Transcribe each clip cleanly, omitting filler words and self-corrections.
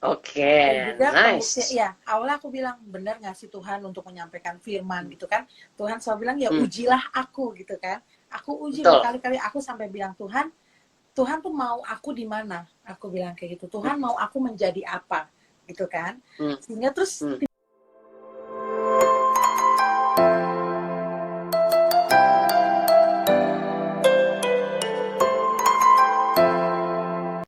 Oke, Dan juga pembuktian, nice. ya awalnya aku bilang benar nggak sih Tuhan untuk menyampaikan firman gitu kan. Tuhan selalu bilang ya Hmm, ujilah aku gitu kan. Aku uji betul. berkali-kali, aku sampai bilang Tuhan, Tuhan tuh mau aku di mana? Aku bilang kayak gitu. Hmm, Tuhan mau aku menjadi apa? Gitu kan. hmm, Sehingga terus hmm.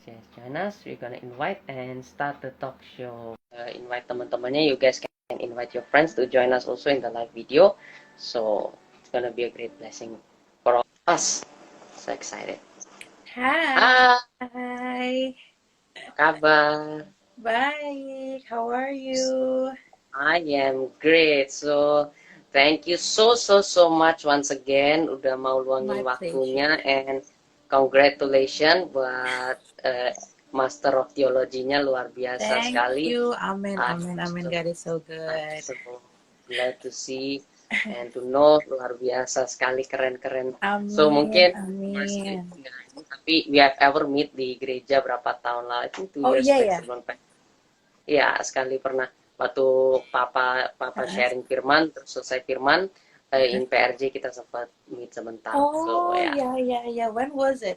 Yes, join us. We're gonna invite and start the talk show. Invite teman-temannya. You guys can invite your friends to join us also in the live video. So it's gonna be a great blessing for all of us. So excited. Ah, Hai, apa kabar? baik. How are you? I am great. So thank you so much once again udah mau luangin My waktunya, pleasure. and congratulations buat Master of Theology-nya, luar biasa Thank sekali. you. Amen, I'm amen, amen. so, God is so I'm good. so glad to see and to know, luar biasa sekali, keren-keren. So Amin, mungkin Mercy, amin. nggak ini, tapi we have ever meet di gereja berapa tahun lalu, I think 2 years Oh iya back ya. sebelum. Ya, sekali pernah waktu papa papa sharing firman, terus selesai firman, in PRJ kita sempat meet sebentar. So Oh ya, iya iya iya. When was it?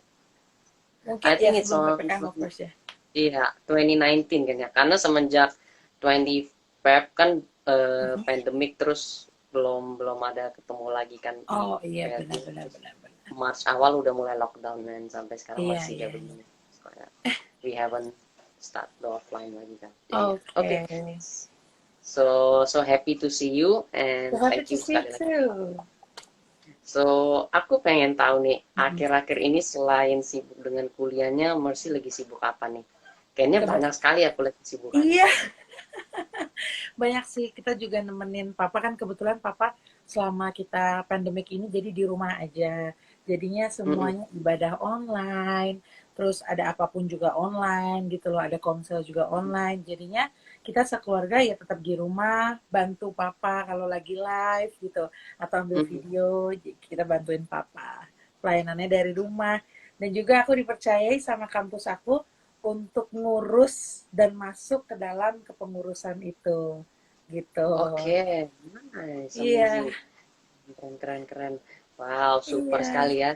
Mungkin I ya think it's sebelum on PPKM of course ya. iya 2019 kayaknya. Karena semenjak 20 Feb kan pandemic, terus belum belum ada ketemu lagi kan di Oh iya PRJ. benar benar Terus benar benar. March awal udah mulai lockdown, dan sampai sekarang Iya masih ya iya iya. begini. So, ya, we haven't start the offline lagi kan. Jadi ya, oke. Oke. So happy to see you, So and happy thank to you see you sekali lagi. too. So aku pengen tahu nih, akhir-akhir ini selain sibuk dengan kuliahnya, Mercy lagi sibuk apa nih? Kayaknya banyak sekali aku lagi sibukannya. Iya, banyak sih. Kita juga nemenin papa kan, kebetulan papa selama kita pandemik ini jadi di rumah aja. Jadinya Mm-mm. semuanya ibadah online, terus ada apapun juga online gitu loh, ada komsel juga online. Jadinya kita sekeluarga ya tetap di rumah, bantu papa kalau lagi live gitu, atau ambil Mm-mm. video, kita bantuin papa. Pelayanannya dari rumah. Dan juga aku dipercayai sama kampus aku untuk ngurus dan masuk ke dalam kepengurusan itu gitu. Oke, nice, Iya, amazing, keren keren keren. Wow, super iya, sekali ya.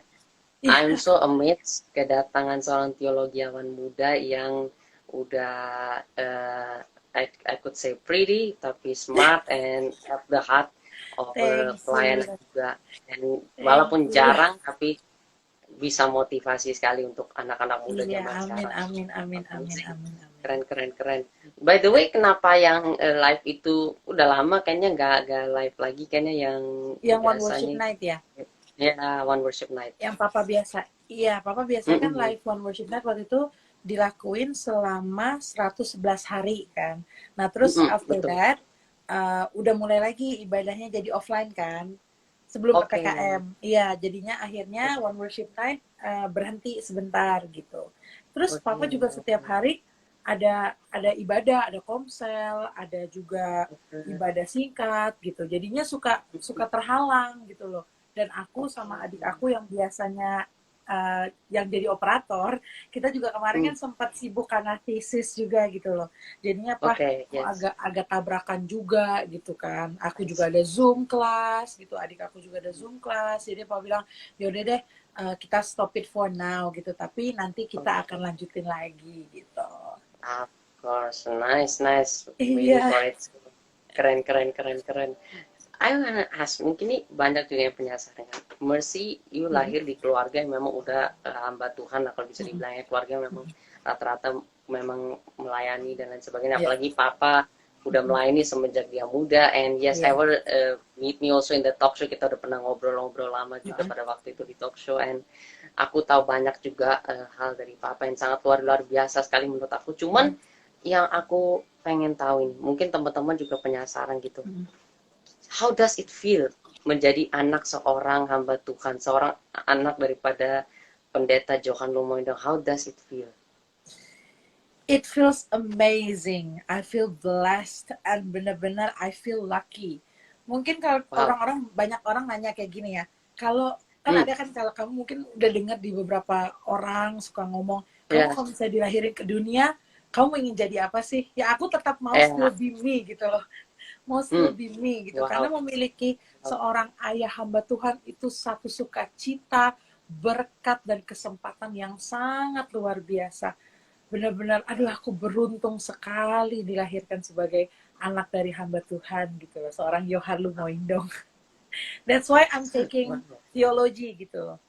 I'm iya. so amazed kedatangan seorang teologiawan muda yang udah I could say pretty, tapi smart and have the heart of a Thank pelayan you, juga. Dan thank walaupun you. jarang, tapi bisa motivasi sekali untuk anak-anak muda Iya, zaman amin, sekarang. amin, amin, amin, Amazing. amin, amin. Keren keren keren. By the way, kenapa yang live itu udah lama kayaknya nggak live lagi, kayaknya yang Yang One Worship biasanya Night ya, ya One Worship Night. yang papa biasa. Iya, papa biasanya kan Mm-mm. live One Worship Night waktu itu dilakuin selama 111 hari kan. Nah, terus Mm-mm, after betul. that, udah mulai lagi ibadahnya jadi offline kan. Sebelum Oke. PPKM. Iya, jadinya akhirnya Oke. One Worship Night berhenti sebentar gitu. Terus papa Oke. juga setiap Oke. hari ada ibadah, ada komsel, ada juga Oke. ibadah singkat gitu. Jadinya suka suka terhalang gitu loh. Dan aku sama Oke. adik aku yang biasanya yang jadi operator, kita juga kemarin Hmm. kan sempat sibuk karena tesis juga gitu loh. Jadinya apa, Oke. kok Yes. agak agak tabrakan juga gitu kan. Aku I juga see. ada Zoom kelas gitu, adik aku juga ada Zoom kelas. Jadi Pak bilang, yaudah deh, kita stop it for now gitu. Tapi nanti kita akan Oke. lanjutin lagi gitu. Of course. Nice. Nice. Waiting Iya. for it. Keren. Keren. Keren. Keren. I wanna ask, mungkin ini banyak juga yang penasaran kan. Mercy, you Mhm, lahir di keluarga yang memang udah hamba Tuhan lah, kalau bisa mhm, dibilang ya, keluarga yang memang mhm. rata-rata memang melayani dan lain sebagainya. Iya, Apalagi papa udah mhm, melayani semenjak dia muda, and yes, iya, ever meet me also in the talk show. Kita udah pernah ngobrol-ngobrol lama juga heeh. pada waktu itu di talk show, and aku tahu banyak juga hal dari papa yang sangat luar luar biasa sekali menurut aku. Cuman Mhm, yang aku pengen tahu ini, mungkin teman-teman juga penasaran gitu. mhm. How does it feel menjadi anak seorang hamba Tuhan, seorang anak daripada pendeta Johan Lumoindo? How does it feel? It feels amazing. I feel blessed and benar-benar I feel lucky. Mungkin kalau Wow. orang-orang, banyak orang nanya kayak gini ya. Kalau kan Hmm. ada kan, kalau kamu mungkin udah dengar di beberapa orang suka ngomong, kamu Ya. kalau bisa dilahirin ke dunia kamu ingin jadi apa sih? Ya aku tetap mau still be me gitu loh. Mau still be me gitu. Karena Wow. memiliki seorang ayah hamba Tuhan itu satu sukacita, berkat dan kesempatan yang sangat luar biasa. Benar-benar, aduh aku beruntung sekali dilahirkan sebagai anak dari hamba Tuhan gitu loh. Seorang Yoharlu Moindong. That's why I'm Wow. taking theology gitu loh.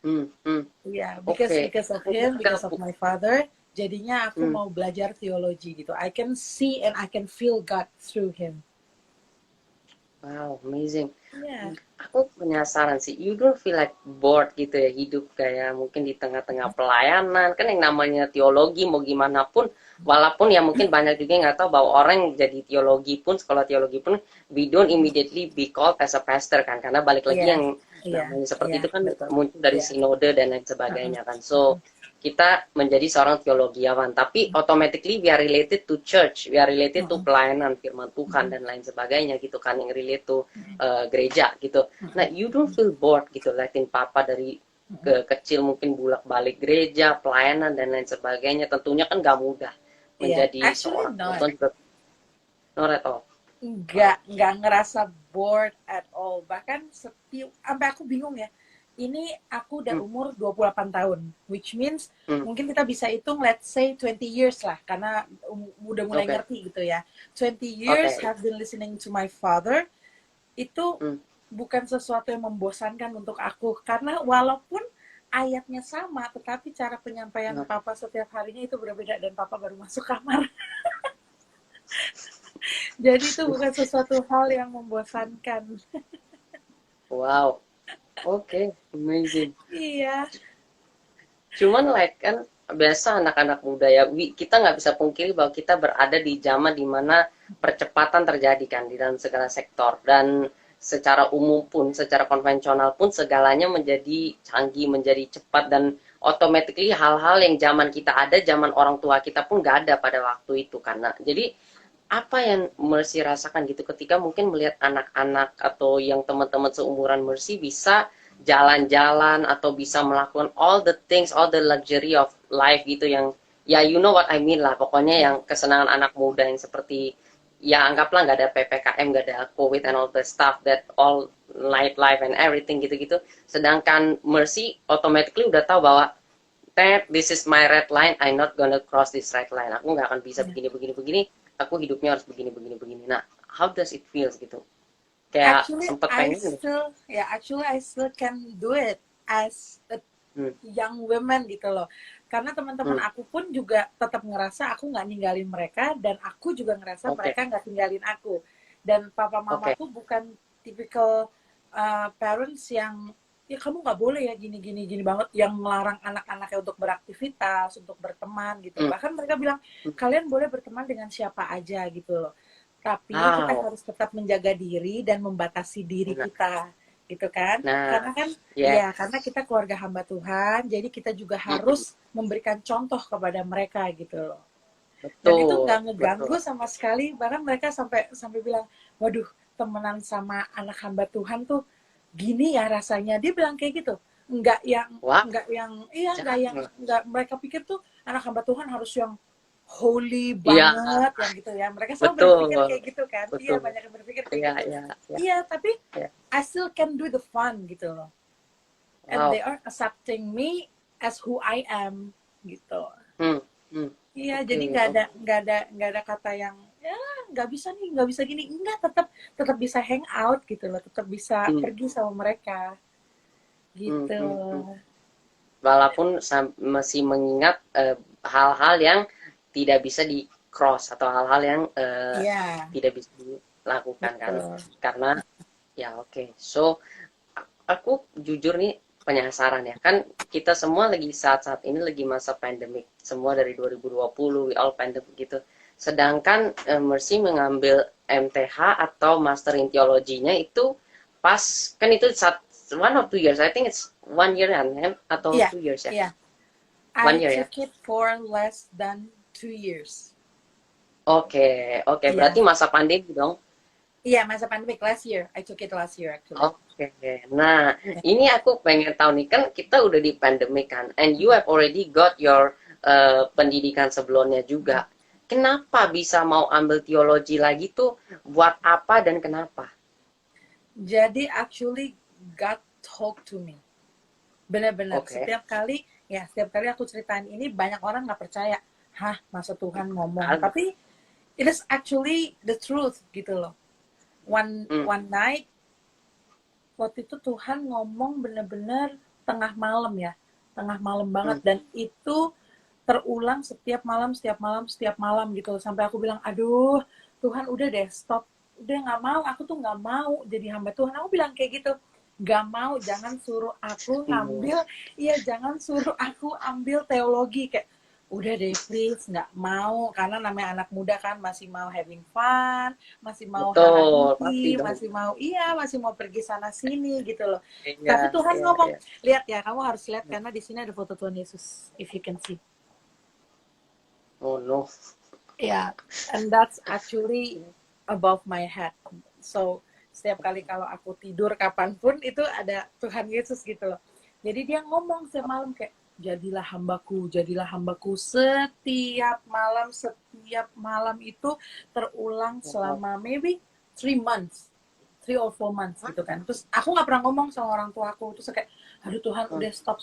Hmm, hmm. Yeah, Oke. because of Aku him, because of agak- my father, jadinya aku hmm. mau belajar teologi gitu. I can see and I can feel God through him. Wow, amazing. Yeah. Aku penasaran sih, you don't feel like bored gitu ya hidup kayak mungkin di tengah-tengah pelayanan kan yang namanya teologi mau gimana pun, walaupun ya mungkin banyak juga yang nggak tahu bahwa orang yang jadi teologi pun sekolah teologi pun we don't immediately be called as a pastor kan, karena balik lagi Iya, yang iya, namanya seperti iya, itu kan betul. muncul dari Iya. sinode dan lain Uh-uh. sebagainya kan. So kita menjadi seorang teologiawan, tapi automatically we are related to church, we are related to Uh-uh. pelayanan firman Tuhan dan lain sebagainya gitu kan, yang relate to gereja gitu. Nah, you don't feel bored gitu liatin papa dari ke kecil mungkin bulak-balik gereja, pelayanan dan lain sebagainya. Tentunya kan gak mudah Iya, menjadi actually seorang not. penonton juga. Not at all. Wow. Nggak ngerasa bored at all. Bahkan sampai aku bingung ya. Ini aku udah Hmm, umur 28 tahun, which means hmm. mungkin kita bisa hitung let's say 20 years lah, karena udah mulai Oke, ngerti gitu ya. 20 years oke. have been listening to my father, itu Hmm, bukan sesuatu yang membosankan untuk aku. Karena walaupun ayatnya sama, tetapi cara penyampaian nah, papa setiap harinya itu berbeda dan papa baru masuk kamar. Jadi itu bukan sesuatu hal yang membosankan. wow. Oke, amazing. Iya, Cuman like kan biasa anak-anak muda ya, kita nggak bisa pungkiri bahwa kita berada di zaman dimana percepatan terjadi kan di dalam segala sektor dan secara umum pun, secara konvensional pun segalanya menjadi canggih, menjadi cepat dan automatically hal-hal yang zaman kita ada, zaman orang tua kita pun nggak ada pada waktu itu karena jadi apa yang Mercy rasakan gitu ketika mungkin melihat anak-anak atau yang teman-teman seumuran Mercy bisa jalan-jalan atau bisa melakukan all the things, all the luxury of life gitu yang ya you know what I mean lah pokoknya yang ya, kesenangan anak muda yang seperti ya anggaplah nggak ada PPKM, nggak ada COVID and all the stuff that all nightlife and everything gitu-gitu. Sedangkan Mercy automatically udah tahu bahwa this is my red line, I'm not gonna cross this red line. Aku nggak akan bisa ya. begini-begini-begini. Aku hidupnya harus begini-begini-begini. Nah, how does it feels gitu? Kayak Actually, sempet I pengen. still, ya, actually I still can do it as a Hmm, young women gitu loh. Karena teman-teman hmm, aku pun juga tetap ngerasa aku nggak ninggalin mereka dan aku juga ngerasa oke, mereka nggak tinggalin aku. Dan papa oke, mamaku bukan typical parents yang ya kamu nggak boleh ya gini gini gini banget yang melarang anak-anaknya untuk beraktivitas, untuk berteman gitu. hmm, Bahkan mereka bilang hmm. kalian boleh berteman dengan siapa aja gitu loh. Tapi kita Wow. harus tetap menjaga diri dan membatasi diri Nah, kita gitu kan. Karena nah, kan yes. ya karena kita keluarga hamba Tuhan, jadi kita juga Hmm, hmm. harus memberikan contoh kepada mereka gitu loh. Dan itu Betul, nggak ngeganggu betul. sama sekali, bahkan mereka sampai sampai bilang, waduh temenan sama anak hamba Tuhan tuh gini ya rasanya. Dia bilang kayak gitu. Wah, Nggak yang jangan. nggak mereka pikir tuh anak hamba Tuhan harus yang holy Iya, banget yang gitu ya. Mereka selalu betul, berpikir kayak gitu kan. Iya, betul. banyak yang berpikir kayak Iya, gitu. iya, iya, Iya, tapi iya. I still can do the fun gitu loh. And they Wow. are accepting me as who I am gitu. Hmm, hmm. Iya, Oke, jadi oke. nggak ada kata yang ya nggak bisa nih, nggak bisa gini. Enggak, tetap tetap bisa hang out gitu loh, tetap bisa Hmm, pergi sama mereka hmm, gitu. hmm, hmm. Walaupun masih mengingat hal-hal yang tidak bisa di cross atau hal-hal yang Iya, tidak bisa dilakukan kan betul. karena ya oke. So aku jujur nih penasaran ya kan kita semua lagi saat-saat ini lagi masa pandemik semua dari 2020 we all pandemic gitu sedangkan Mercy mengambil MTH atau Master in Theology-nya itu pas kan itu saat 1 or 2 years I think it's 1 year kan atau Iya, 2 years ya iya. I 1 year ya. took it for less than 2 years. Oke, oke. Iya, Berarti masa pandemi dong. iya masa pandemic last year. I took it last year actually. Oke. Nah, Ya. ini aku pengen tahu nih kan kita udah di pandemi kan, and you have already got your pendidikan sebelumnya juga. Kenapa bisa mau ambil teologi lagi tuh? Buat apa dan kenapa? Jadi actually God talk to me. Benar-benar Oke. setiap kali aku ceritain ini banyak orang nggak percaya. Hah, masa Tuhan ngomong? Ada. Tapi it is actually the truth gitu loh. One Hmm. one night waktu itu Tuhan ngomong bener-bener tengah malam ya, tengah malam banget, dan itu terulang setiap malam gitu, sampai aku bilang, aduh Tuhan udah deh stop, udah nggak mau, aku tuh nggak mau jadi hamba Tuhan, aku bilang kayak gitu, nggak mau, jangan suruh aku ngambil, iya jangan suruh aku ambil teologi, kayak udah deh please, nggak mau, karena namanya anak muda kan masih mau having fun, masih mau hahaha, Betul, pasti dong. masih mau pergi sana sini gitu loh. Iya, Tapi Tuhan iya, ngomong, iya. lihat ya, kamu harus lihat karena di sini ada foto Tuhan Yesus, if you can see. Oh no. Yeah, and that's actually above my head. So setiap kali kalau aku tidur kapanpun itu ada Tuhan Yesus gitu loh. Jadi dia ngomong setiap malam kayak jadilah hambaku, setiap malam itu terulang selama maybe 3 months, 3 or 4 months gitu kan. Terus aku nggak pernah ngomong sama orang tua aku, terus kayak aduh Tuhan udah stop,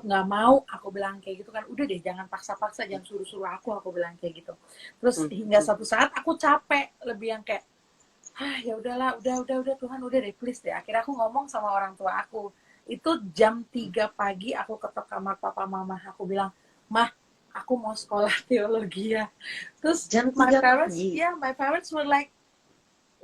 nggak mau, aku bilang kayak gitu kan, udah deh jangan paksa-paksa, jangan suruh-suruh aku bilang kayak gitu. Terus hingga satu saat aku capek, lebih yang kayak ya udahlah, udah Tuhan udah deh please deh. Akhirnya aku ngomong sama orang tua aku, itu jam 3 pagi aku ketok kamar papa mama, aku bilang, mah aku mau sekolah teologi ya. Terus Jam my 3 parents, pagi. my parents were like,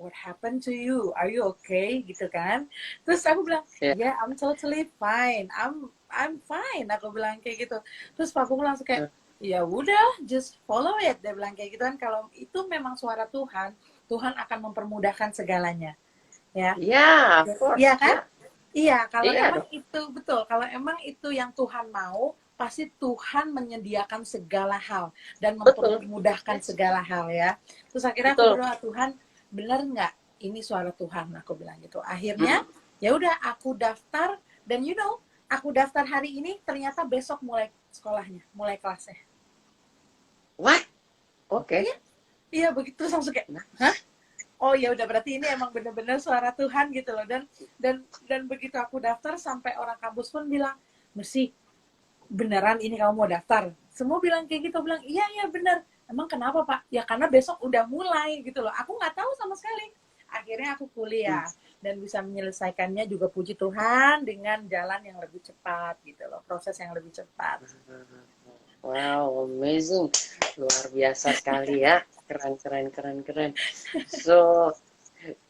what happened to you? Are you okay? Gitu kan. Terus aku bilang, Ya. yeah, I'm totally fine. I'm fine. Aku bilang kayak gitu. Terus papaku langsung kayak, ya udah, just follow it. Dia bilang kayak gitu kan. Kalau itu memang suara Tuhan, Tuhan akan mempermudahkan segalanya. Ya, Ya, of iya course. kan? Ya. Iya, kalau Iya emang dong. itu betul. Kalau emang itu yang Tuhan mau, pasti Tuhan menyediakan segala hal dan Betul. mempermudahkan Yes. segala hal ya. Terus akhirnya aku Betul. berdoa, Tuhan, benar nggak ini suara Tuhan? Aku bilang gitu. Akhirnya ya udah aku daftar, dan aku daftar hari ini, ternyata besok mulai sekolahnya, mulai kelasnya. What? Oke. Iya, iya begitu, langsung kayak, Nah, hah? Oh ya udah, berarti ini emang bener-bener suara Tuhan gitu loh. Dan begitu aku daftar, sampai orang kampus pun bilang, Mercy, beneran ini kamu mau daftar? Semua bilang kayak gitu, bilang iya bener. Emang kenapa Pak? Ya karena besok udah mulai gitu loh. Aku nggak tahu sama sekali. Akhirnya aku kuliah dan bisa menyelesaikannya juga, puji Tuhan, dengan jalan yang lebih cepat gitu loh, proses yang lebih cepat. wow, amazing. Luar biasa sekali ya. Keren. So,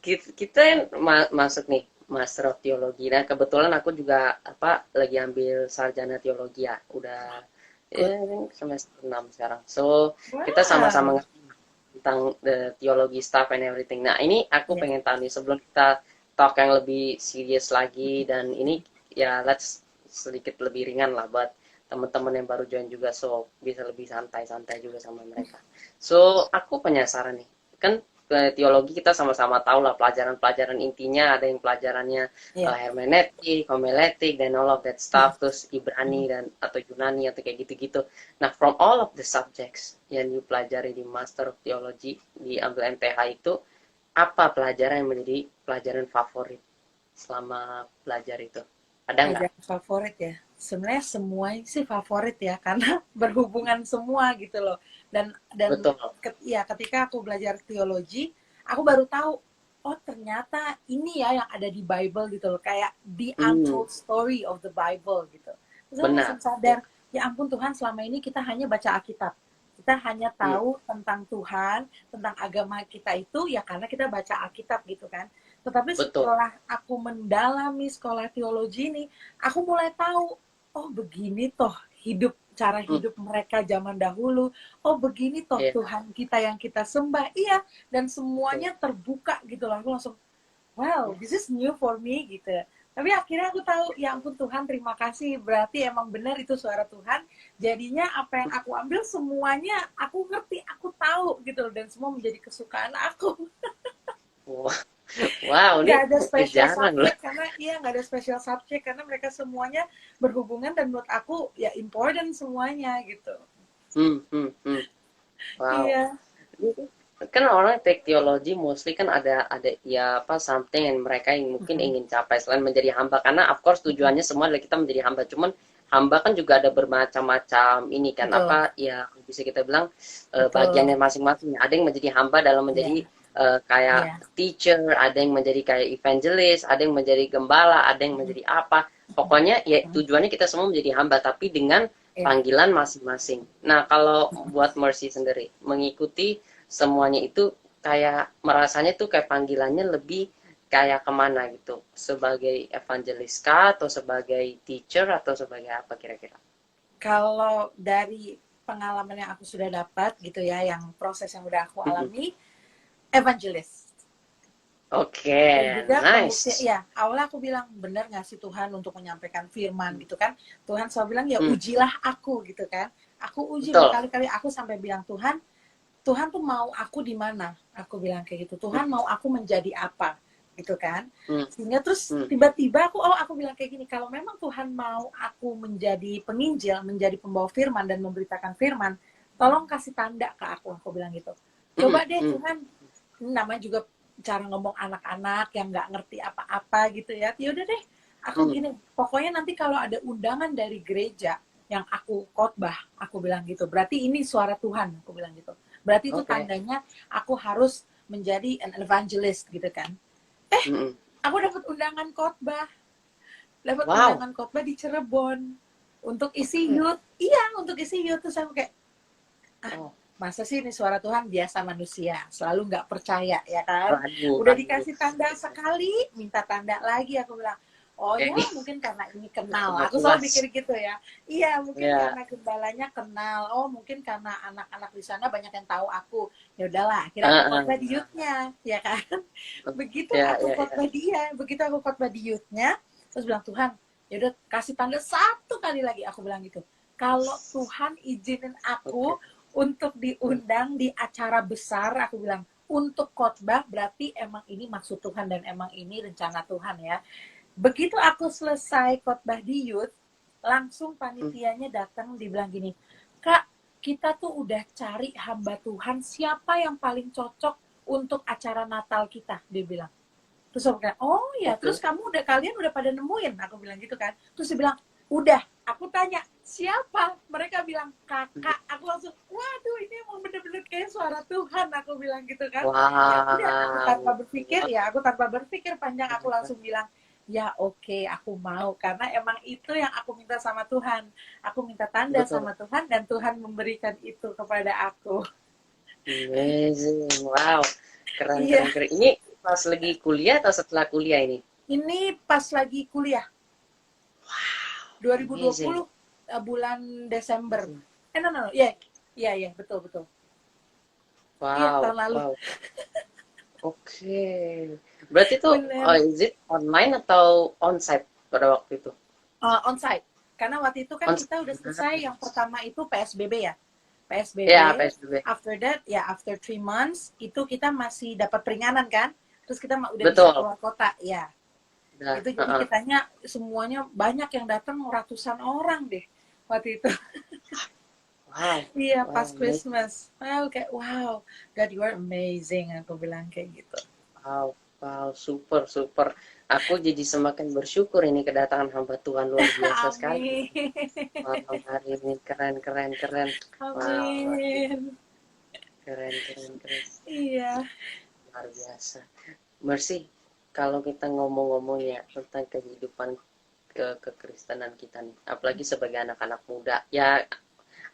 kita masuk nih Master of Theology. Nah, kebetulan aku juga lagi ambil sarjana teologi ya. Udah semester 6 sekarang. So, kita sama-sama Wow. ngerti tentang the theology stuff and everything. Nah, ini aku Yeah. pengen tahu nih, sebelum kita talk yang lebih serius lagi, dan ini ya let's sedikit lebih ringan lah buat teman-teman yang baru join juga, so bisa lebih santai-santai juga sama mereka. So, aku penasaran nih. Kan teologi kita sama-sama tahu lah pelajaran-pelajaran intinya, ada yang pelajarannya Yeah. hermeneutik, homiletik, dan all of that stuff, terus Ibrani dan atau Yunani atau kayak gitu-gitu. Nah, from all of the subjects yang dipelajari di Master of Theology di ambil MTH itu, apa pelajaran yang menjadi pelajaran favorit selama belajar itu? Ada nggak? Pelajaran favorit ya, sebenarnya semua sih favorit ya, karena berhubungan semua gitu loh. Dan Betul. ketika aku belajar teologi, aku baru tahu, oh ternyata ini ya yang ada di Bible gitu loh, kayak the untold story of the Bible gitu. Terus aku langsung Benar. sadar, ya ampun Tuhan, selama ini kita hanya baca Alkitab, kita hanya tahu tentang Tuhan, tentang agama kita itu ya karena kita baca Alkitab gitu kan. Tetapi Betul. setelah aku mendalami sekolah teologi ini, aku mulai tahu, oh begini toh cara hidup mereka zaman dahulu. Oh begini toh Tuhan kita yang kita sembah. Iya, dan semuanya terbuka gitu loh. Aku langsung, wow, this is new for me gitu. Tapi akhirnya aku tahu, ya ampun Tuhan, terima kasih. Berarti emang benar itu suara Tuhan. Jadinya apa yang aku ambil semuanya aku ngerti, aku tahu gitu loh. Dan semua menjadi kesukaan aku. Wow, ini Nggak ada special jarang loh. subject, karena nggak ada special subject karena mereka semuanya berhubungan, dan menurut aku ya important semuanya gitu. Hmm. Wow. Iya, Kan orang take theology mostly kan ada ya apa something yang mereka yang mungkin mm-mm, ingin capai selain menjadi hamba, karena of course mm-mm, tujuannya semua adalah kita menjadi hamba, cuman hamba kan juga ada bermacam-macam ini kan betul, apa ya, bisa kita bilang bagiannya betul, masing-masing. Ada yang menjadi hamba dalam menjadi iya, kayak iya, teacher, ada yang menjadi kayak evangelist, ada yang menjadi gembala, ada yang mm-mm, menjadi apa, pokoknya ya mm-mm, tujuannya kita semua menjadi hamba tapi dengan iya, panggilan masing-masing. Nah, kalau buat Mercy sendiri mengikuti semuanya itu kayak merasanya tuh kayak panggilannya lebih kayak kemana gitu, sebagai evangelis kah atau sebagai teacher atau sebagai apa kira-kira? kalau dari pengalaman yang aku sudah dapat gitu ya, yang proses yang udah aku Mm-mm. alami, evangelist. Oke, Dan juga pembuktian, nice. ya awalnya aku bilang benar nggak sih Tuhan untuk menyampaikan firman gitu kan. Tuhan selalu bilang ya Hmm, ujilah aku gitu kan. Aku uji betul. berkali-kali, aku sampai bilang Tuhan, Tuhan tuh mau aku di mana? Aku bilang kayak gitu. Hmm, Tuhan mau aku menjadi apa? Gitu kan. hmm, Sehingga terus hmm. tiba-tiba aku bilang kayak gini, kalau memang Tuhan mau aku menjadi penginjil, menjadi pembawa firman dan memberitakan firman, tolong kasih tanda ke aku bilang gitu. Hmm, Coba deh hmm, Tuhan, namanya juga cara ngomong anak-anak yang nggak ngerti apa-apa gitu ya. Ya udah deh, aku hmm. gini, pokoknya nanti kalau ada undangan dari gereja yang aku khotbah, aku bilang gitu. Berarti ini suara Tuhan, aku bilang gitu. Berarti itu Oke. tandanya aku harus menjadi an evangelist gitu kan. Eh, Hmm. aku dapat Wow. undangan khotbah di Cirebon untuk isi Oke. youth. Iya, untuk isi youth. Terus aku kayak, ah, Oh, masa sih ini suara Tuhan? Biasa manusia, selalu nggak percaya ya kan. ragu, Udah ragu. dikasih tanda sekali, minta tanda lagi. Aku bilang, oh ya Oke. mungkin karena ini kenal. Coba Aku selalu puas. mikir gitu ya. Iya, mungkin Ya. karena gembalanya kenal. Oh mungkin karena anak-anak di sana banyak yang tahu aku. Ya udahlah, akhirnya aku khotbah di Ah, youth-nya, ya kan. Begitu ya, aku ya, khotbah ya. dia, begitu aku khotbah di youth-nya, terus bilang Tuhan, ya udah kasih tanda satu kali lagi. Aku bilang gitu. Kalau Tuhan izinin aku Oke. untuk Hmm. diundang di acara besar, aku bilang untuk khotbah, berarti emang ini maksud Tuhan dan emang ini rencana Tuhan ya. Begitu aku selesai khotbah di youth, langsung Hmm. panitianya datang dibilang gini, Kak, kita tuh udah cari hamba Tuhan siapa yang paling cocok untuk acara Natal kita, dia bilang. Terus aku bilang, oh ya, terus Oke. kalian udah pada nemuin, aku bilang gitu kan. Terus dia bilang, udah. Aku tanya, siapa? Mereka bilang, kakak. Aku langsung, waduh ini emang bener-bener kayak suara Tuhan, aku bilang gitu kan. Ya udah, Wow. aku tanpa berpikir panjang, aku Wow. langsung bilang, ya oke, aku mau. Karena emang itu yang aku minta sama Tuhan. Aku minta tanda Betul. sama Tuhan, dan Tuhan memberikan itu kepada aku. Amazing. Wow. Keren, Iya, keren, keren. Ini pas lagi kuliah atau setelah kuliah ini? ini pas lagi kuliah. 2020 Amazing. bulan Desember. Amazing. No, no, no. Iya, iya, iya, betul, betul. Iya, Wow. tahun lalu. Wow. Oke. Berarti itu Bener. is it online atau onsite pada waktu itu? Onsite. Karena waktu itu kan Onsite. kita udah selesai, yang pertama itu PSBB ya. PSBB, Ya, PSBB. after that, ya after 3 months, itu kita masih dapat peringanan kan. Terus kita udah bisa Betul. keluar kota, ya. Udah. Itu jadi Heeh. kitanya semuanya banyak yang datang, ratusan orang deh waktu itu. Wow. Iya, pas Wow. Amazing. Christmas. Wow, kayak wow, God you are amazing, aku bilang kayak gitu. Wow. Wow. Super, super. Aku jadi semakin bersyukur ini kedatangan hamba Tuhan luar biasa sekali. Amin. Malam hari ini keren, keren, keren. Wow. Amin. Keren, keren, keren. Iya. Luar biasa. Mercy, kalau kita ngomong-ngomong ya tentang kehidupan kekristenan kita nih, apalagi sebagai anak-anak muda, ya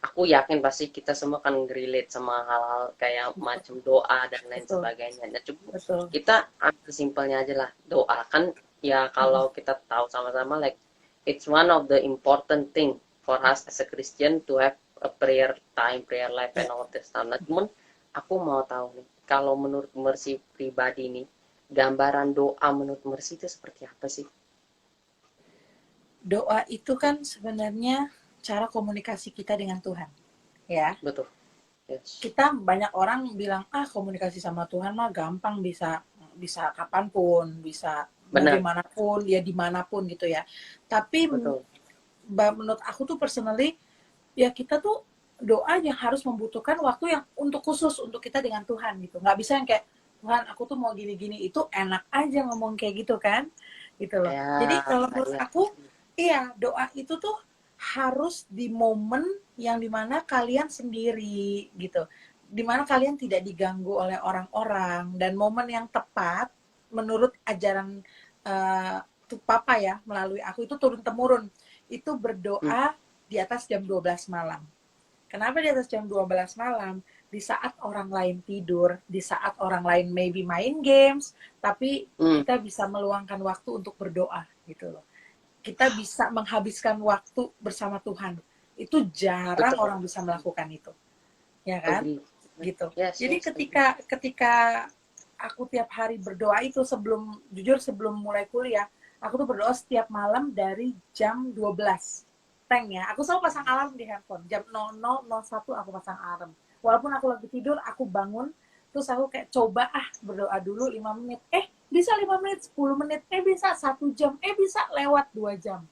aku yakin pasti kita semua kan relate sama hal-hal kayak macam doa dan lain Betul, sebagainya. Nah, coba betul. kita ambil simpelnya aja lah, doa kan ya Mm-mm. kalau kita tahu sama-sama like it's one of the important thing for us as a Christian to have a prayer time, prayer life Ya, and all this stuff. Nah, cuman aku mau tahu nih, kalau menurut Mercy pribadi nih, gambaran doa menurut Mercy itu seperti apa sih? doa itu kan sebenarnya cara komunikasi kita dengan Tuhan, ya. Betul. Yes. Kita banyak orang bilang, komunikasi sama Tuhan mah gampang, bisa bisa kapanpun, bisa Benar. bagaimanapun, ya dimanapun gitu ya. Tapi Betul. menurut aku tuh personally, ya kita tuh doa yang harus membutuhkan waktu yang untuk khusus untuk kita dengan Tuhan gitu. Nggak bisa yang kayak, Tuhan aku tuh mau gini-gini, itu enak aja ngomong kayak gitu kan, gitu loh. Ya, Jadi kalau menurut iya. aku, iya, doa itu tuh harus di momen yang dimana kalian sendiri gitu, dimana kalian tidak diganggu oleh orang-orang, dan momen yang tepat menurut ajaran tuh papa ya, melalui aku itu turun temurun itu Hmm, berdoa di atas jam 12 malam. Kenapa di atas jam 12 malam? Di saat orang lain tidur, di saat orang lain maybe main games, tapi hmm, kita bisa meluangkan waktu untuk berdoa gitu loh. Kita bisa menghabiskan waktu bersama Tuhan. Itu jarang betul. orang bisa melakukan itu, ya kan? Agree. Gitu. Yes, Jadi yes, agree. ketika aku tiap hari berdoa itu, sebelum jujur sebelum mulai kuliah, aku tuh berdoa setiap malam dari jam 12. Teng ya, aku selalu pasang alarm di handphone. Jam 00.01 aku pasang alarm. Walaupun aku lagi tidur, aku bangun, terus aku kayak coba berdoa dulu 5 menit. Bisa 5 menit, 10 menit, bisa 1 jam, bisa lewat 2 jam.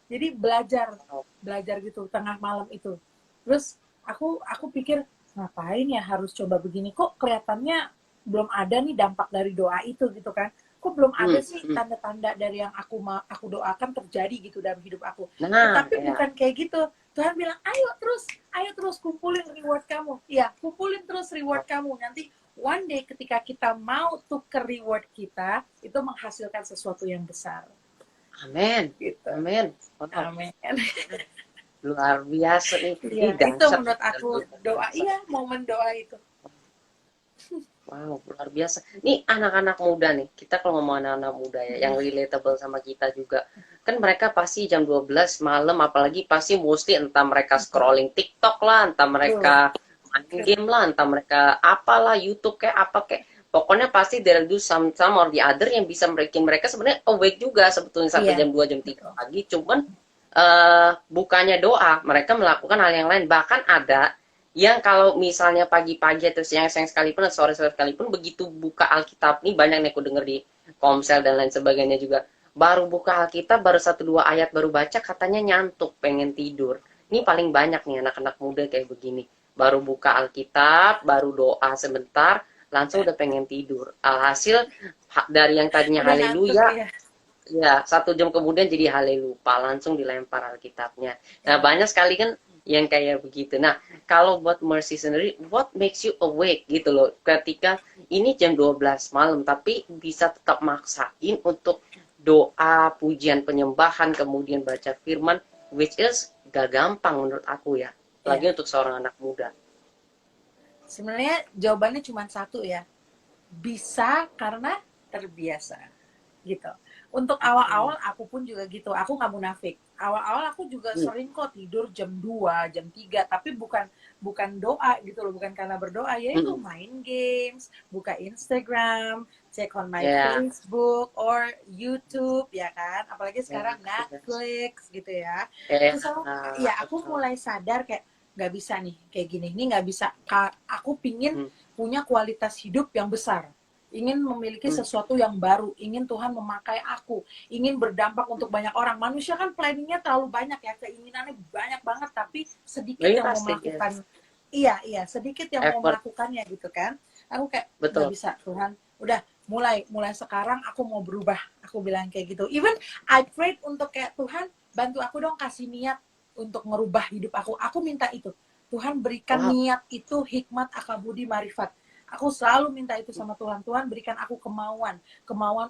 Jadi belajar, Wow. belajar gitu tengah malam itu. Terus aku pikir, ngapain ya harus coba begini, kok kelihatannya belum ada nih dampak dari doa itu gitu kan, kok belum ada Hmm, sih hmm. tanda-tanda dari yang aku doakan terjadi gitu dalam hidup aku. Nah, Tapi ya. bukan kayak gitu. Tuhan bilang, ayo terus kumpulin reward kamu. Iya, kumpulin terus reward kamu. Nanti one day ketika kita mau tuker reward kita, itu menghasilkan sesuatu yang besar. Amin. Gitu. Amin. Wow. Amin. Luar biasa nih. Iya, Ini itu dahsyat. menurut aku doa. Dahsyat. Iya, momen doa itu. Wow, luar biasa. Nih anak-anak muda nih, kita kalau ngomong anak-anak muda ya, yang relatable sama kita juga. Kan mereka pasti jam 12 malam, apalagi pasti mostly entah mereka scrolling TikTok lah, entah Tuh. mereka main game lah, entah mereka apalah, YouTube kayak apa kayak. Pokoknya pasti they'll do some or the other yang bisa bikin mereka sebenarnya awake juga sebetulnya sampai Iya, jam 2 jam 3 betul. pagi. Cuman bukannya doa, mereka melakukan hal yang lain. Bahkan ada yang kalau misalnya pagi-pagi atau siang-siang sekalipun atau sore-sore sekalipun begitu buka Alkitab nih, banyak nih aku denger di Komsel dan lain sebagainya juga, baru buka Alkitab baru 1 2 ayat baru baca katanya nyantuk pengen tidur. Ini paling banyak nih anak-anak muda kayak begini, baru buka Alkitab baru doa sebentar langsung udah pengen tidur, alhasil dari yang tadinya Udah ngantuk haleluya, ya. ya, 1 jam kemudian jadi haleluya, langsung dilempar Alkitabnya. Nah, Iya. banyak sekali kan yang kayak begitu. Nah, kalau buat Mercy sendiri, what makes you awake gitu loh, ketika ini jam 12 malam, tapi bisa tetap maksain untuk doa, pujian, penyembahan, kemudian baca firman, which is gak gampang menurut aku ya, Iya. lagi untuk seorang anak muda. Sebenarnya jawabannya cuma satu ya. Bisa karena terbiasa. Gitu. Untuk awal-awal aku pun juga gitu. Aku nggak munafik. Awal-awal aku juga Hmm, sering kok tidur jam 2 jam 3 tapi bukan bukan doa gitu loh, bukan karena berdoa, yaitu hmm, main games, buka Instagram, check on my ya, Facebook or YouTube ya kan. Apalagi ya, sekarang yes. Netflix gitu ya. Ya, Terus aku betul. mulai sadar kayak nggak bisa nih kayak gini. Ini nggak bisa. Aku pingin Hmm, punya kualitas hidup yang besar, ingin memiliki hmm, sesuatu yang baru, ingin Tuhan memakai aku, ingin berdampak untuk banyak orang. Manusia kan planningnya terlalu banyak ya, keinginannya banyak banget, tapi sedikit ini yang mau pasti yes. melakukan. Iya, sedikit yang mau Effort, melakukannya gitu kan. Aku kayak nggak betul. bisa, Tuhan. Udah, mulai sekarang aku mau berubah. Aku bilang kayak gitu. Even I prayed untuk kayak, Tuhan bantu aku dong, kasih niat untuk merubah hidup aku. Aku minta itu. Tuhan berikan Wow. niat itu, hikmat, akal budi, marifat. Aku selalu minta itu sama Tuhan. Tuhan berikan aku kemauan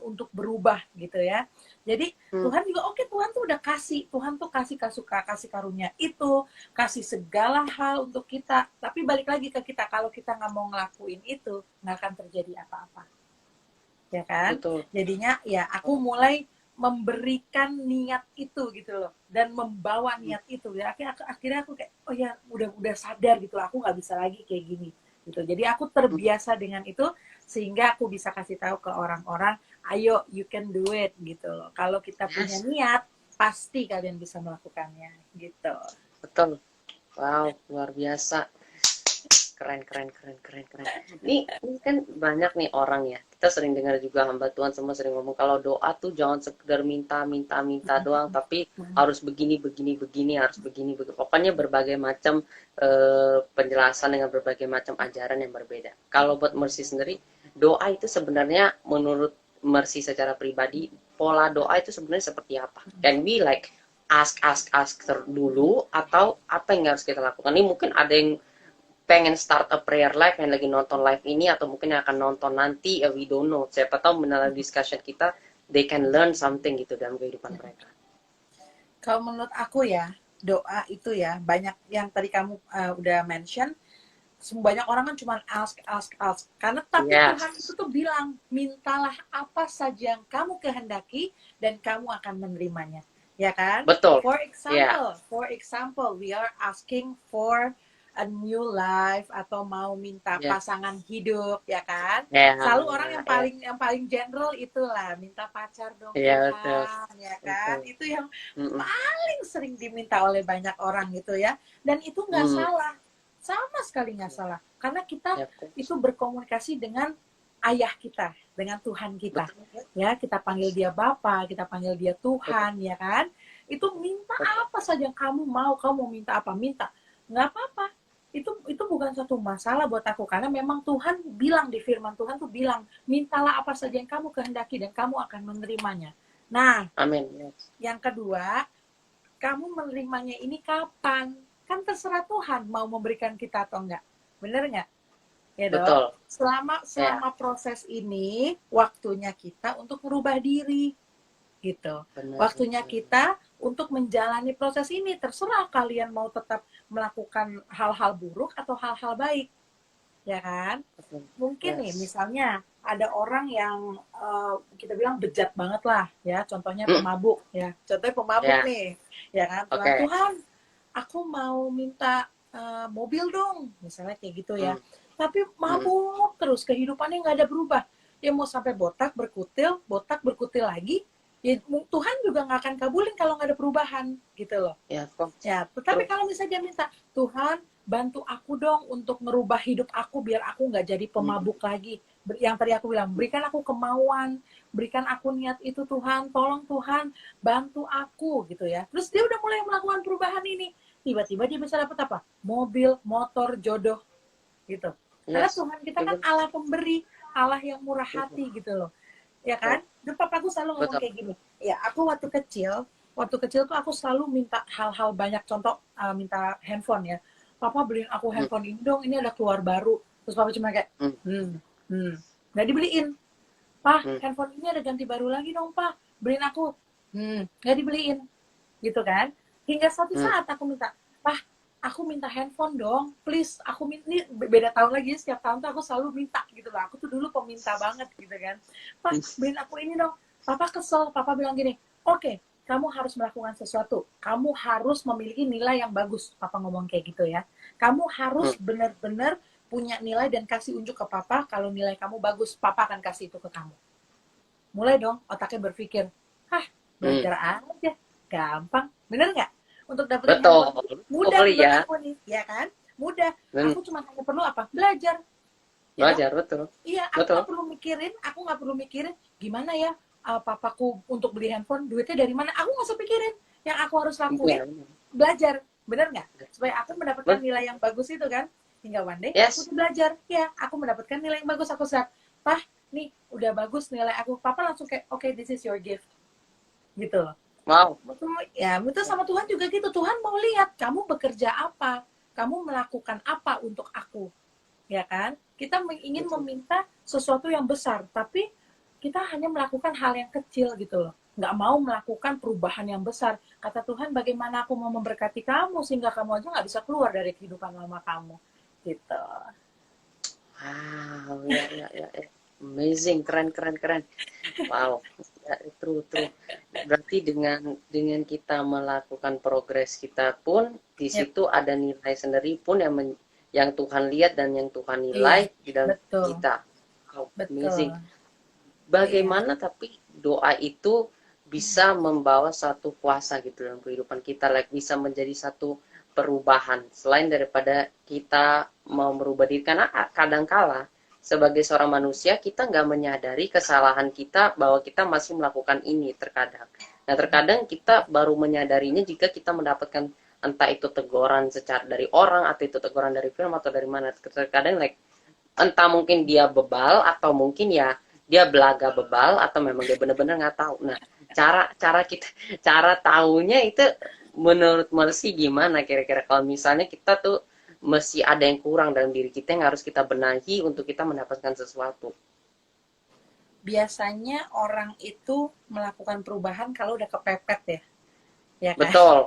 untuk berubah gitu ya. Jadi Hmm, Tuhan juga oke, Tuhan tuh udah kasih, Tuhan tuh kasih kasuka, kasih karunia itu, kasih segala hal untuk kita. Tapi balik lagi ke kita, kalau kita nggak mau ngelakuin itu, nggak akan terjadi apa-apa, ya kan? betul. Jadinya ya aku mulai memberikan niat itu gitu loh, dan membawa niat itu ya. Akhirnya aku kayak, oh ya, udah sadar gitu, aku nggak bisa lagi kayak gini gitu. Jadi aku terbiasa dengan itu, sehingga aku bisa kasih tahu ke orang-orang, ayo you can do it gitu loh. Kalau kita punya Yes, niat, pasti kalian bisa melakukannya gitu. betul. Wow, luar biasa. keren, keren, keren, keren, keren. Ini kan banyak nih orang ya. Kita sering dengar juga hamba Tuhan semua sering ngomong kalau doa tuh jangan sekedar minta, minta, minta doang, tapi harus begini, begini, begini, harus begini, begini. Pokoknya berbagai macam penjelasan dengan berbagai macam ajaran yang berbeda. Kalau buat Mercy sendiri, doa itu sebenarnya menurut Mercy secara pribadi, pola doa itu sebenarnya seperti apa? Can we like ask dulu, atau apa yang harus kita lakukan? Ini mungkin ada yang pengen start a prayer life yang lagi nonton live ini, atau mungkin yang akan nonton nanti, we don't know. Siapa tahu melalui discussion kita they can learn something gitu dalam kehidupan mereka. Kalau menurut aku ya, doa itu ya, banyak yang tadi kamu udah mention, banyak orang kan cuma ask. Karena tapi Tuhan itu tuh bilang, mintalah apa saja yang kamu kehendaki dan kamu akan menerimanya. Ya kan? Betul. For example, we are asking for a new life atau mau minta pasangan hidup, ya kan? Selalu orang yang paling general itulah, minta pacar dong Tuhan, ya kan? Itu yang paling sering diminta oleh banyak orang gitu ya. Dan itu nggak salah, sama sekali nggak salah, karena kita itu berkomunikasi dengan ayah kita, dengan Tuhan kita. Ya, kita panggil dia Bapa, kita panggil dia Tuhan, ya kan? Itu minta apa saja kamu mau minta apa, minta. Nggak apa-apa. Itu bukan satu masalah buat aku, karena memang Tuhan bilang di firman Tuhan tuh bilang, mintalah apa saja yang kamu kehendaki dan kamu akan menerimanya. Nah, amin. Yang kedua, kamu menerimanya ini kapan? Kan terserah Tuhan mau memberikan kita atau enggak. Bener nggak? Ya dong. Betul. Selama proses ini, waktunya kita untuk merubah diri, gitu. Benar, waktunya kita untuk menjalani proses ini. Terserah kalian mau tetap melakukan hal-hal buruk atau hal-hal baik, ya kan? Mungkin nih, misalnya ada orang yang kita bilang bejat banget lah, ya. Contohnya pemabuk, ya. Contohnya pemabuk nih, ya kan? Tuhan, aku mau minta mobil dong, misalnya kayak gitu ya. Tapi mabuk terus, kehidupannya nggak ada berubah. Ya mau sampai botak berkutil lagi, ya Tuhan juga nggak akan kabulin kalau nggak ada perubahan, gitu loh. Ya, tetapi kalau misalnya dia minta, Tuhan bantu aku dong untuk merubah hidup aku biar aku nggak jadi pemabuk lagi. Yang tadi aku bilang, berikan aku kemauan, berikan aku niat itu Tuhan, tolong Tuhan, bantu aku gitu ya. Terus dia udah mulai melakukan perubahan ini. Tiba-tiba dia bisa dapat apa? Mobil, motor, jodoh gitu. Karena Tuhan kita kan Allah pemberi, Allah yang murah hati gitu loh. Ya kan? Dan papaku selalu ngomong kayak gini. Ya, aku waktu kecil tuh aku selalu minta hal-hal banyak. Contoh minta handphone ya. Papa beliin aku handphone ini dong, ini ada keluar baru. Terus papa cuma kayak nggak dibeliin. Handphone ini ada ganti baru lagi dong, Pak. Beliin aku. Nggak dibeliin. Gitu kan? Hingga suatu saat aku minta, Pak, aku minta handphone dong, please. Aku ini beda tahun lagi, setiap tahun tuh aku selalu minta gitu loh. Aku tuh dulu peminta banget gitu kan. Pak, beliin aku ini dong. Papa kesel, papa bilang gini, oke, kamu harus melakukan sesuatu. Kamu harus memiliki nilai yang bagus. Papa ngomong kayak gitu ya. Kamu harus benar-benar punya nilai dan kasih unjuk ke papa. Kalau nilai kamu bagus, papa akan kasih itu ke kamu. Mulai dong otaknya berpikir, belajar aja, gampang. Bener nggak? Untuk dapetin handphone mudah buat aku nih, ya kan? Mudah. Aku cuma hanya perlu apa? Belajar. Belajar, betul. Iya, aku nggak perlu mikirin gimana ya papaku untuk beli handphone, duitnya dari mana? Aku nggak usah pikirin. Yang aku harus lakuin, belajar. Bener nggak? Supaya aku mendapatkan nilai yang bagus itu kan. Hingga one day aku belajar. Ya, aku mendapatkan nilai yang bagus. Aku sadar, Pah, nih udah bagus nilai aku. Papa langsung kayak, oke, this is your gift. Gitu loh. Wow. Ya, itu sama Tuhan juga gitu. Tuhan mau lihat kamu bekerja apa, kamu melakukan apa untuk aku, ya kan? Kita ingin meminta sesuatu yang besar, tapi kita hanya melakukan hal yang kecil gitu loh. Nggak mau melakukan perubahan yang besar. Kata Tuhan, bagaimana aku mau memberkati kamu sehingga kamu aja nggak bisa keluar dari kehidupan lama kamu, gitu. Wow, ya. Amazing, keren. Wow, true. Berarti dengan kita melakukan progres kita pun di situ ada nilai sendiri pun yang Tuhan lihat dan yang Tuhan nilai di dalam kita. Wow, amazing. Bagaimana tapi doa itu bisa membawa satu kuasa gitu dalam kehidupan kita, like bisa menjadi satu perubahan selain daripada kita mau merubah diri, karena kadangkala sebagai seorang manusia kita nggak menyadari kesalahan kita bahwa kita masih melakukan ini terkadang. Nah terkadang kita baru menyadarinya jika kita mendapatkan entah itu teguran secara dari orang atau itu teguran dari film atau dari mana. Terkadang like entah mungkin dia bebal atau mungkin ya dia belaga bebal atau memang dia benar-benar nggak tahu. Nah cara tahunya itu menurut Mercy gimana kira-kira kalau misalnya kita tuh mesti ada yang kurang dalam diri kita yang harus kita benahi untuk kita mendapatkan sesuatu. Biasanya orang itu melakukan perubahan kalau udah kepepet ya. Ya kan? Betul.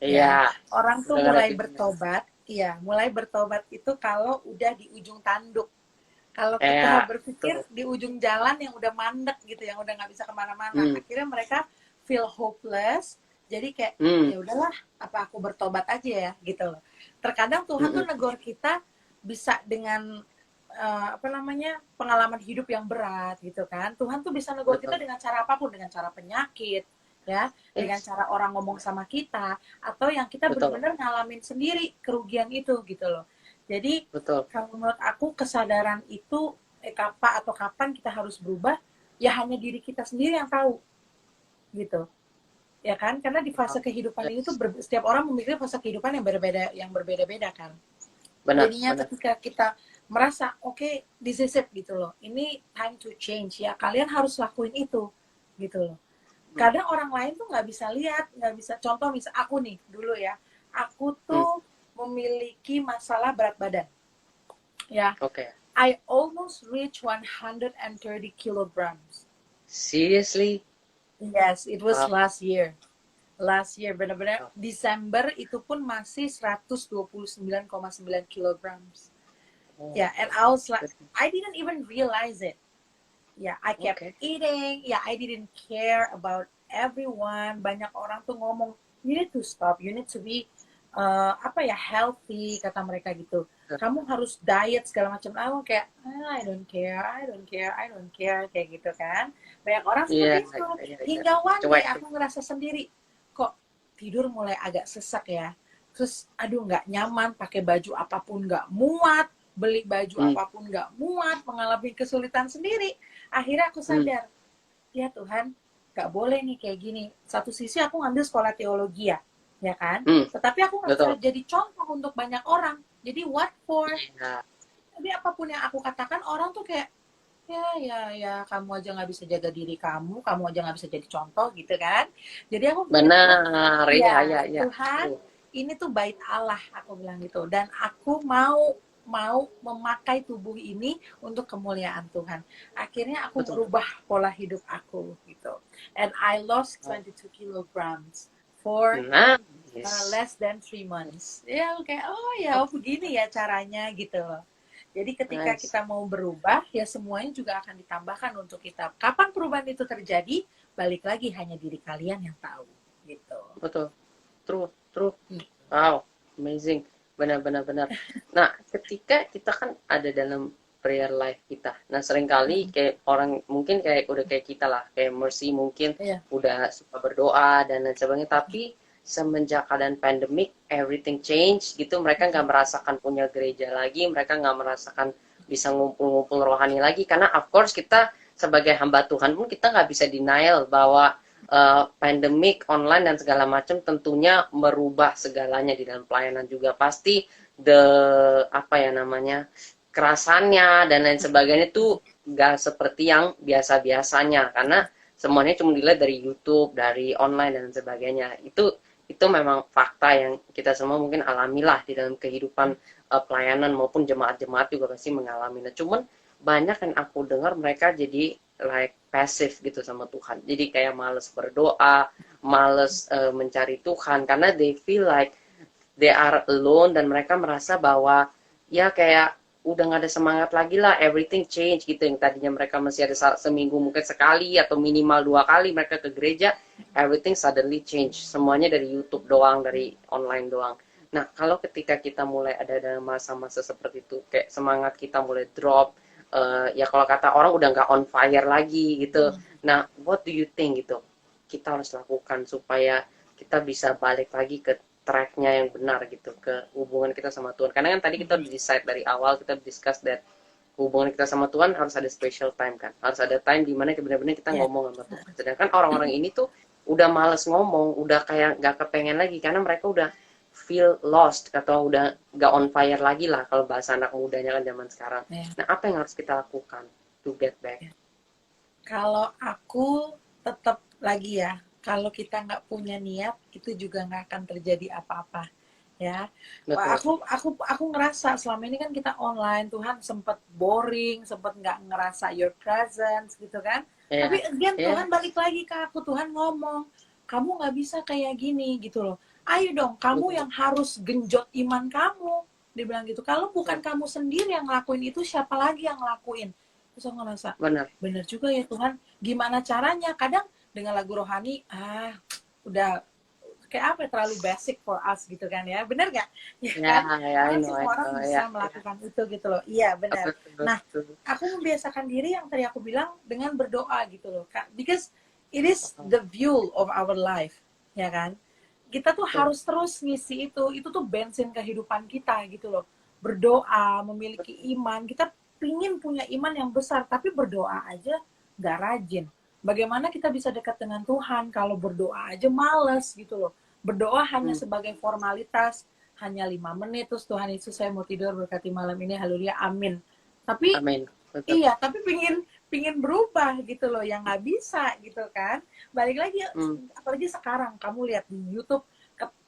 Ya, Iya. orang tuh Dengar mulai itu. bertobat, iya, mulai bertobat itu kalau udah di ujung tanduk. Kalau kita Ya, berpikir betul. di ujung jalan yang udah mandek gitu, yang udah nggak bisa kemana-mana, Hmm. akhirnya mereka feel hopeless. Jadi kayak Hmm. ya udahlah, apa aku bertobat aja ya gitu loh. Terkadang Tuhan tuh Hmm. negor kita bisa dengan apa namanya pengalaman hidup yang berat gitu kan. Tuhan tuh bisa negor kita Betul. dengan cara apapun, dengan cara penyakit, ya, dengan Yes. cara orang ngomong sama kita, atau yang kita Betul. benar-benar ngalamin sendiri kerugian itu gitu loh. Jadi Betul. kalau menurut aku kesadaran itu kapan kita harus berubah, ya hanya diri kita sendiri yang tahu gitu, ya kan? Karena di fase kehidupan ini tuh Yes. setiap orang memiliki fase kehidupan yang berbeda-beda kan. Benar, Jadinya benar. ketika kita merasa okay, this is it gitu loh, ini time to change ya, kalian harus lakuin itu gitu loh. Kadang orang lain tuh nggak bisa lihat, nggak bisa, contoh misal aku nih dulu ya, aku Hmm. tuh memiliki masalah berat badan ya. Oke. I almost reach 130 kilograms. Seriously? Yes, it was Wow. last year. Last year benar-benar Desember itu pun masih 129,9 kilograms. Oh. Yeah, and I was like, I didn't even realize it. Yeah, I kept Oke. eating. Yeah, I didn't care about everyone. Banyak orang tuh ngomong, you need to stop, you need to be apa ya, healthy, kata mereka gitu. Kamu harus diet segala macam. Aku kayak I don't care, I don't care, I don't care, kayak gitu kan. Banyak orang Iya, seperti itu. iya, iya. Hingga one day Cuek. aku ngerasa sendiri, kok tidur mulai agak sesak ya. Terus aduh nggak nyaman, pakai baju apapun nggak muat, beli baju Hmm. apapun nggak muat, mengalami kesulitan sendiri. Akhirnya aku Hmm. sadar, ya Tuhan, nggak boleh nih kayak gini. Satu sisi aku ngambil sekolah teologi ya kan? Hmm. Tetapi aku nggak bisa Betul. jadi contoh untuk banyak orang. Jadi what for? Iya. Jadi apapun yang aku katakan, orang tuh kayak, ya, kamu aja nggak bisa jaga diri kamu aja nggak bisa jadi contoh gitu kan? Jadi aku pikir, Benar. Iya, iya, ya iya. Tuhan, ini tuh bait Allah, aku bilang gitu. Dan aku mau memakai tubuh ini untuk kemuliaan Tuhan. Akhirnya aku Betul. merubah pola hidup aku gitu. And I lost 22 kilograms for Nah, less than 3 months. Ya kayak oh ya begini ya caranya gitu loh. Jadi ketika nice. kita mau berubah, ya semuanya juga akan ditambahkan untuk kita. Kapan perubahan itu terjadi? Balik lagi hanya diri kalian yang tahu gitu. Betul. True. Wow, amazing. Benar. Nah, ketika kita kan ada dalam prayer life kita. Nah, seringkali kayak orang mungkin kayak udah kayak kita lah, kayak Mercy mungkin Iya. udah suka berdoa dan lain sebagainya. Tapi semenjak keadaan pandemic, everything change gitu. Mereka nggak merasakan punya gereja lagi, mereka nggak merasakan bisa ngumpul-ngumpul rohani lagi. Karena of course kita sebagai hamba Tuhan pun kita nggak bisa denial bahwa pandemik online dan segala macam tentunya merubah segalanya di dalam pelayanan juga. Pasti kerasannya dan lain sebagainya itu nggak seperti yang biasa-biasanya karena semuanya cuma dilihat dari YouTube, dari online dan sebagainya. Itu memang fakta yang kita semua mungkin alamilah di dalam kehidupan pelayanan maupun jemaat-jemaat juga pasti mengalami. Nah, cuman banyak yang aku dengar mereka jadi like passive gitu sama Tuhan. Jadi kayak males berdoa, males mencari Tuhan karena they feel like they are alone dan mereka merasa bahwa ya kayak udah nggak ada semangat lagi lah, everything change gitu. Yang tadinya mereka masih ada seminggu mungkin sekali atau minimal 2 kali mereka ke gereja, everything suddenly change. Semuanya dari YouTube doang, dari online doang. Nah, kalau ketika kita mulai ada dalam masa-masa seperti itu, kayak semangat kita mulai drop, ya kalau kata orang udah nggak on fire lagi gitu. Nah, what do you think gitu? Kita harus lakukan supaya kita bisa balik lagi ke tracknya yang benar gitu ke hubungan kita sama Tuhan. Karena kan tadi kita udah decide dari awal, kita discuss that hubungan kita sama Tuhan harus ada special time kan, harus ada time di mana benar-benar kita Ya. ngomong sama Tuhan. Sedangkan orang-orang ini tuh udah males ngomong, udah kayak gak kepengen lagi karena mereka udah feel lost atau udah gak on fire lagi lah kalau bahasa anak mudanya kan zaman sekarang. Ya. Nah, apa yang harus kita lakukan to get back? Kalau aku tetap lagi ya, kalau kita nggak punya niat, itu juga nggak akan terjadi apa-apa. Ya, wah, Betul. aku ngerasa selama ini kan kita online, Tuhan sempat boring, sempat nggak ngerasa your presence gitu kan. Ya, Tapi again ya, Tuhan balik lagi ke aku, Tuhan ngomong, kamu nggak bisa kayak gini gitu loh. Ayo dong, kamu betul. yang harus genjot iman kamu. Dia bilang gitu. Kalau bukan Betul. kamu sendiri yang ngelakuin itu, siapa lagi yang ngelakuin? Terus aku ngerasa, Benar. bener juga ya Tuhan, gimana caranya? Kadang dengan lagu rohani, udah kayak apa ya, terlalu basic for us gitu kan ya, bener nggak? Ya Ya, kan? ya, Karena I semua orang know, bisa ya, ya. melakukan itu gitu loh. Iya benar. Betul, Nah, betul. aku membiasakan diri yang tadi aku bilang dengan berdoa gitu loh, Kak. Because it is the fuel of our life, ya kan? Kita tuh Betul. harus terus ngisi itu tuh bensin kehidupan kita gitu loh. Berdoa, memiliki iman, kita pingin punya iman yang besar, tapi berdoa aja nggak rajin. Bagaimana kita bisa dekat dengan Tuhan kalau berdoa aja males gitu loh. Berdoa hanya Hmm. sebagai formalitas, hanya 5 menit, terus Tuhan Yesus saya mau tidur berkati malam ini, haleluya, amin. Tapi Amin. Betul. iya, tapi pingin berubah gitu loh, yang nggak bisa gitu kan. Balik lagi, Hmm. apalagi sekarang kamu lihat di YouTube,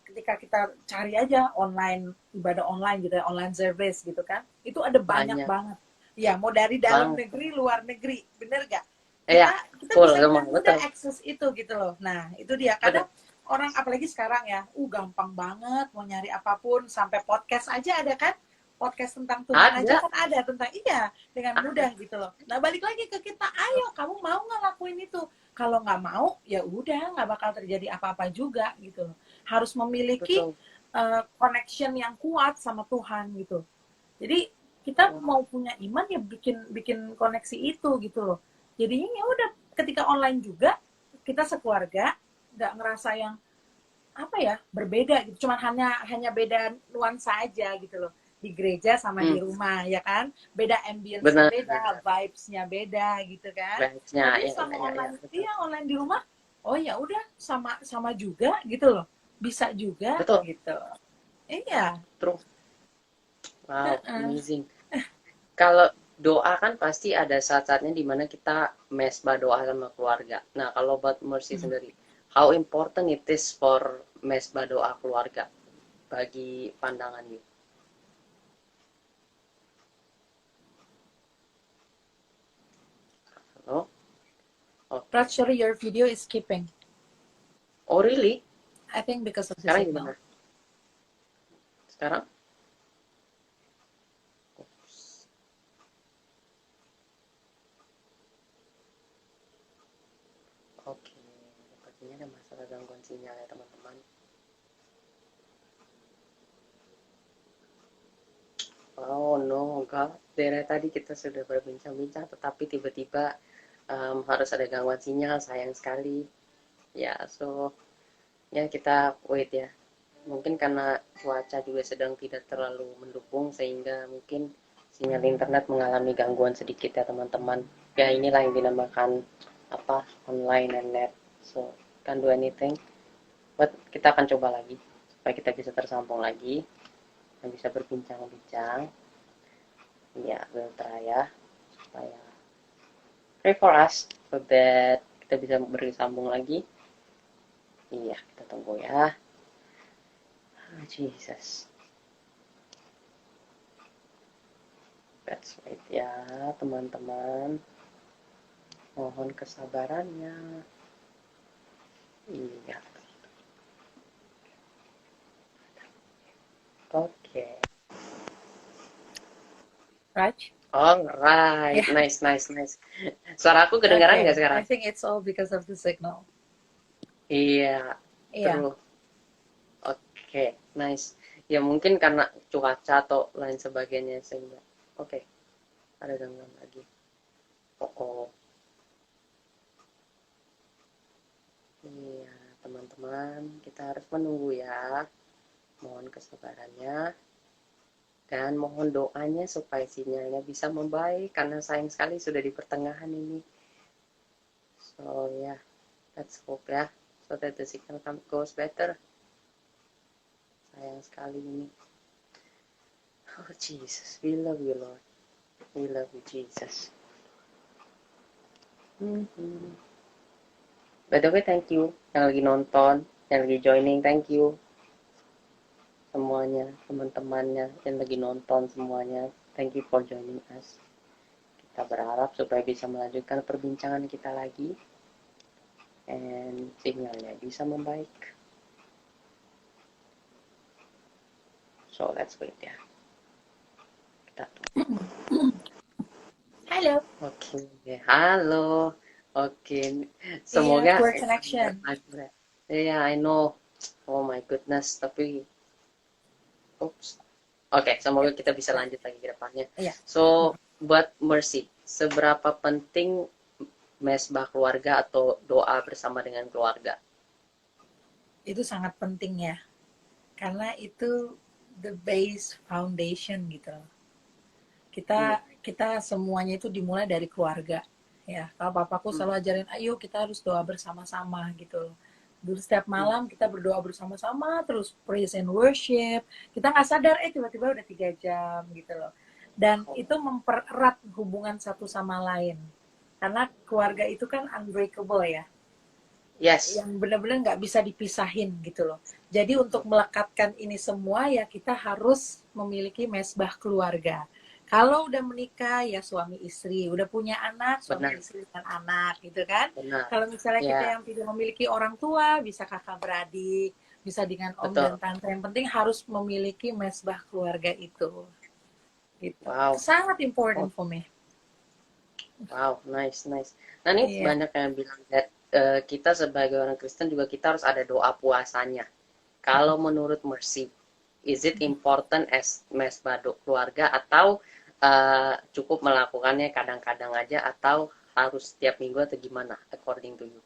ketika kita cari aja online, ibadah online gitu ya, online service gitu kan, itu ada banyak Banyak banget. Ya, mau dari dalam banget. negeri, luar negeri, bener gak? Iya, Kita full bisa semua. dengan mudah Betul. akses itu gitu loh. Nah, itu dia. Betul. Kadang orang apalagi sekarang ya, gampang banget mau nyari apapun, sampai podcast aja ada kan? Podcast tentang Tuhan aja Ada. kan ada, tentang iya, dengan Ada. mudah gitu loh. Nah, balik lagi ke kita, ayo kamu mau nggak lakuin itu? Kalau nggak mau, ya udah nggak bakal terjadi apa-apa juga gitu loh. Harus memiliki Betul. connection yang kuat sama Tuhan gitu. Jadi kita Betul. mau punya iman ya bikin bikin koneksi itu gitu loh. Jadinya ya udah, ketika online juga kita sekeluarga nggak ngerasa yang apa ya, berbeda gitu. Cuman hanya beda nuansa aja gitu loh. Di gereja sama di Hmm. rumah ya kan. Beda ambience-nya Benar. beda, vibes-nya beda gitu kan. Vibes-nya, Tapi ya, sama ya, ya, online, betul. iya online di rumah, oh ya udah sama sama juga gitu loh. Bisa juga Betul. gitu. Iya. True. Wow, Heeh. amazing. Kalau doa kan pasti ada saat-saatnya di mana kita mesbah doa sama keluarga. Nah, kalau buat Mercy sendiri, how important it is for mesbah doa keluarga bagi pandangan you? Halo? Oke. Actually, your video is skipping. Oh, really? I think because of the Sekarang signal. gimana? Sekarang? Oke, sepertinya ada masalah gangguan sinyal ya teman-teman. Oh no, enggak. Dari tadi kita sudah berbincang-bincang, tetapi tiba-tiba harus ada gangguan sinyal, sayang sekali. Ya, so ya kita wait ya. Mungkin karena cuaca juga sedang tidak terlalu mendukung, sehingga mungkin sinyal internet mengalami gangguan sedikit ya teman-teman. Ya inilah yang dinamakan apa online and net. So can't do anything. But kita akan coba lagi supaya kita bisa tersambung lagi dan bisa berbincang-bincang. Ya, we'll try ya supaya pray for us so that kita bisa bersambung lagi. Iya, kita tunggu ya. Jesus. That's right ya, teman-teman. Mohon kesabarannya. Iya. Oke. Raj? Alright, Yeah. nice, nice, nice. Suara aku kedengaran nggak Okay. sekarang? I think it's all because of the signal. Iya, Iya. true. Oke, nice. Ya mungkin karena cuaca atau lain sebagainya sehingga. Oke, ada gangguan lagi. Oh. Iya, teman-teman, kita harus menunggu ya. Mohon kesabarannya dan mohon doanya supaya sinyalnya bisa membaik karena sayang sekali sudah di pertengahan ini. So yeah, let's hope ya, so that the signal goes better. Sayang sekali ini. Oh Jesus, we love you Lord. We love you Jesus. By the way, thank you yang lagi nonton, yang lagi joining, thank you semuanya, teman-temannya yang lagi nonton semuanya, thank you for joining us. Kita berharap supaya bisa melanjutkan perbincangan kita lagi and sinyalnya bisa membaik. So let's wait ya. Kita tunggu. Halo. Oke, halo. Oke, semoga poor connection. Yeah, I know. Oh my goodness, tapi oops. Oke, semoga kita bisa lanjut lagi ke depannya. Iya. So, buat Mercy, seberapa penting mesbah keluarga atau doa bersama dengan keluarga? Itu sangat penting ya. Karena itu the base foundation gitu loh. Kita semuanya itu dimulai dari keluarga. Ya, kalau papaku selalu ajarin, ayo kita harus doa bersama-sama gitu loh. Dulu setiap malam kita berdoa bersama-sama, terus praise and worship. Kita nggak sadar, tiba-tiba udah 3 jam gitu loh. Dan itu mempererat hubungan satu sama lain. Karena keluarga itu kan unbreakable ya. Yes. Yang benar-benar nggak bisa dipisahin gitu loh. Jadi untuk melekatkan ini semua ya kita harus memiliki mesbah keluarga. Kalau udah menikah ya suami istri, udah punya anak suami istri dengan anak gitu kan. Kalau misalnya kita yang tidak memiliki orang tua, bisa kakak beradik, bisa dengan om dan tante. Yang penting harus memiliki mesbah keluarga itu. Gitu. Wow. Sangat important for me. Wow, nice. Nah ini banyak yang bilang that kita sebagai orang Kristen juga kita harus ada doa puasanya. Kalau menurut Mercy, is it important as mesbah keluarga atau cukup melakukannya kadang-kadang aja atau harus setiap minggu atau gimana according to you?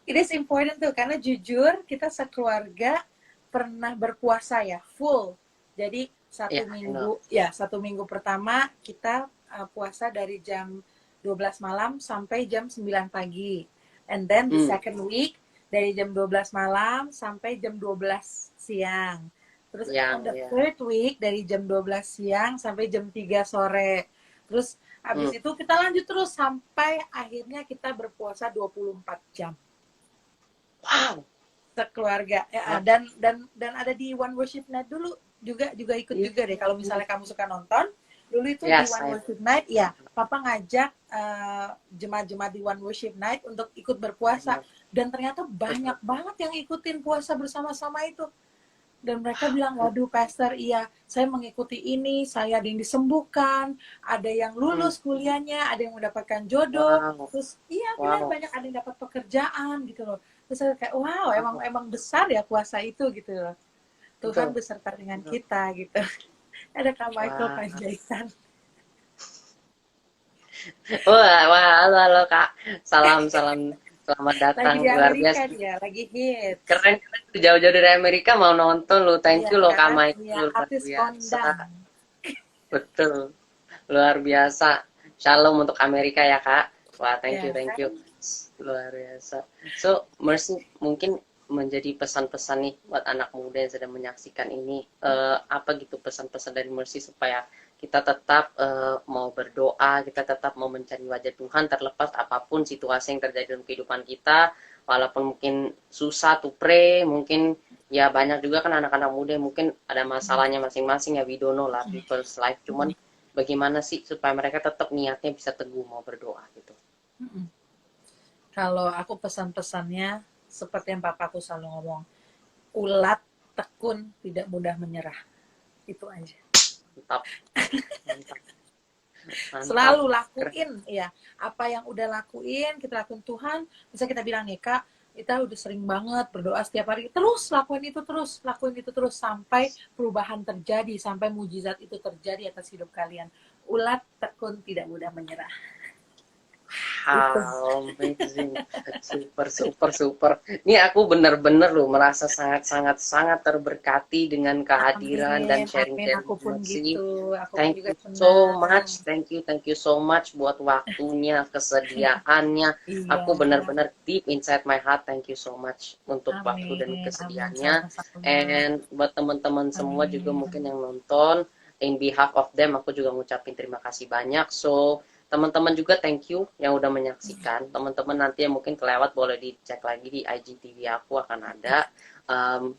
It is important tuh karena jujur kita sekeluarga pernah berpuasa ya full. Jadi satu minggu pertama kita puasa dari jam 12 malam sampai jam 9 pagi. And then the second week dari jam 12 malam sampai jam 12 siang. Terus on the third week dari jam 12 siang sampai jam 3 sore. Terus habis itu kita lanjut terus sampai akhirnya kita berpuasa 24 jam. Wow. Sekeluarga. Ya, dan ada di One Worship Night dulu juga ikut juga deh. Kalau misalnya kamu suka nonton, dulu itu di One Worship Night ya, Papa ngajak jemaat-jemaat di One Worship Night untuk ikut berpuasa. Dan ternyata banyak banget yang ikutin puasa bersama-sama itu. Dan mereka bilang, waduh pastor, iya saya mengikuti ini, saya ada yang disembuhkan, ada yang lulus kuliahnya, ada yang mendapatkan jodoh, terus bilang banyak ada yang dapat pekerjaan gitu loh. Terus saya kayak, wow emang besar ya puasa itu gitu loh. Tuhan beserta dengan kita gitu. Ada Kak Michael Panjaitan. Wah, halo Kak. Salam. Selamat datang, luar biasa. Lagi hit. Keren, jauh-jauh dari Amerika mau nonton lo. Thank you lo Kak Michael. Artis kondang. Betul. Luar biasa. Shalom untuk Amerika ya Kak. Wah, thank you. Luar biasa. So, Mercy mungkin menjadi pesan-pesan nih buat anak muda yang sedang menyaksikan ini. Apa gitu pesan-pesan dari Mercy supaya kita tetap mau berdoa, kita tetap mau mencari wajah Tuhan terlepas apapun situasi yang terjadi dalam kehidupan kita, walaupun mungkin susah to pray, mungkin ya banyak juga kan anak-anak muda yang mungkin ada masalahnya masing-masing ya, we don't know lah people's life, cuman bagaimana sih supaya mereka tetap niatnya bisa teguh mau berdoa gitu. Kalau aku pesan-pesannya seperti yang papaku selalu ngomong, ulat tekun tidak mudah menyerah, itu aja. Mantap. Selalu lakuin ya apa yang udah lakuin, kita lakuin Tuhan. Bisa kita bilang nih Kak, kita udah sering banget berdoa setiap hari, terus lakuin itu terus sampai perubahan terjadi, sampai mujizat itu terjadi atas hidup kalian. Ulat tekun tidak mudah menyerah. Itu. Wow, amazing. Super, super, super. Ini aku bener-bener loh merasa sangat terberkati dengan kehadiran dan Amin, amin. sharing-sharing Aku pun Mercy. gitu. Aku pun Thank juga you so senang. much, thank you so much buat waktunya, kesediaannya. Iya, Aku benar-benar deep inside my heart, thank you so much untuk waktu dan amin, amin. kesediaannya. Sama-sama. And buat teman-teman semua juga mungkin Amin. yang nonton, in behalf of them, aku juga ngucapin terima kasih banyak. So, teman-teman juga thank you yang udah menyaksikan. Teman-teman nanti yang mungkin kelewat boleh dicek lagi di IGTV aku akan ada.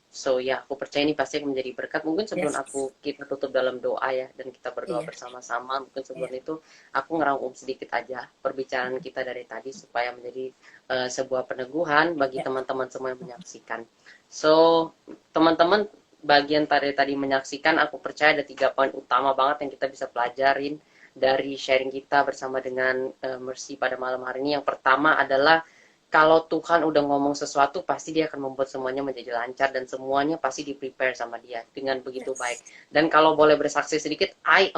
So ya, aku percaya ini pasti akan menjadi berkat. Mungkin sebelum Yes. kita tutup dalam doa ya, dan kita berdoa Iya, bersama-sama. Mungkin sebelum iya. itu aku ngerangkum sedikit aja perbicaraan kita dari tadi supaya menjadi sebuah peneguhan bagi Ya. teman-teman semua yang menyaksikan. So teman-teman bagian tadi menyaksikan, aku percaya ada 3 poin utama banget yang kita bisa pelajarin dari sharing kita bersama dengan Mercy pada malam hari ini. Yang pertama adalah kalau Tuhan udah ngomong sesuatu, pasti dia akan membuat semuanya menjadi lancar dan semuanya pasti di-prepare sama dia dengan begitu baik. Yes. Dan kalau boleh bersaksi sedikit, I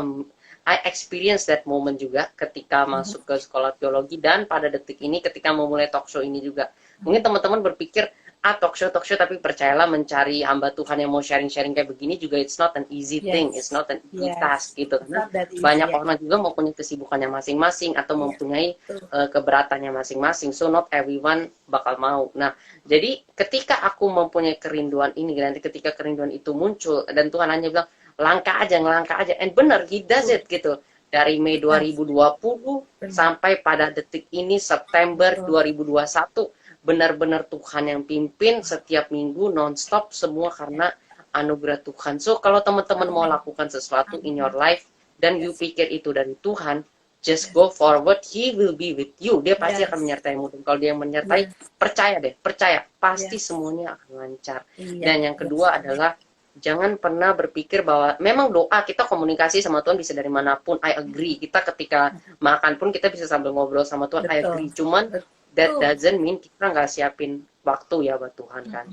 experience that moment juga ketika masuk ke sekolah teologi dan pada detik ini ketika memulai talk show ini juga. Mungkin teman-teman berpikir, talk show, tapi percayalah mencari hamba Tuhan yang mau sharing-sharing kayak begini juga it's not an easy thing, it's Yes. not an easy task Yes. gitu. It's Karena not that easy banyak ya. orang juga mempunyai kesibukannya masing-masing atau Iya. mempunyai Tuh. keberatannya masing-masing. So not everyone bakal mau. Nah, jadi ketika aku mempunyai kerinduan ini, nanti ketika kerinduan itu muncul dan Tuhan hanya bilang ngelangkah aja, and bener, He does it gitu. Dari Mei Benar, 2020 benar. sampai pada detik ini September Betul. 2021, benar-benar Tuhan yang pimpin setiap minggu nonstop semua karena anugerah Tuhan. So kalau teman-teman mau Amin. lakukan sesuatu in your Amin. life dan you Yes. pikir itu dari Tuhan, just Yes. go forward, He will be with you. Dia pasti akan Yes. menyertaimu. Dan kalau dia menyertai, Yes. percaya deh, percaya. Pasti Yes. semuanya akan lancar. Iya. Dan yang Yes. kedua adalah, jangan pernah berpikir bahwa memang doa kita komunikasi sama Tuhan bisa dari manapun. I agree. Kita ketika makan pun kita bisa sambil ngobrol sama Tuhan. I Betul. agree. Cuman that Betul. doesn't mean kita nggak siapin waktu ya buat Tuhan kan.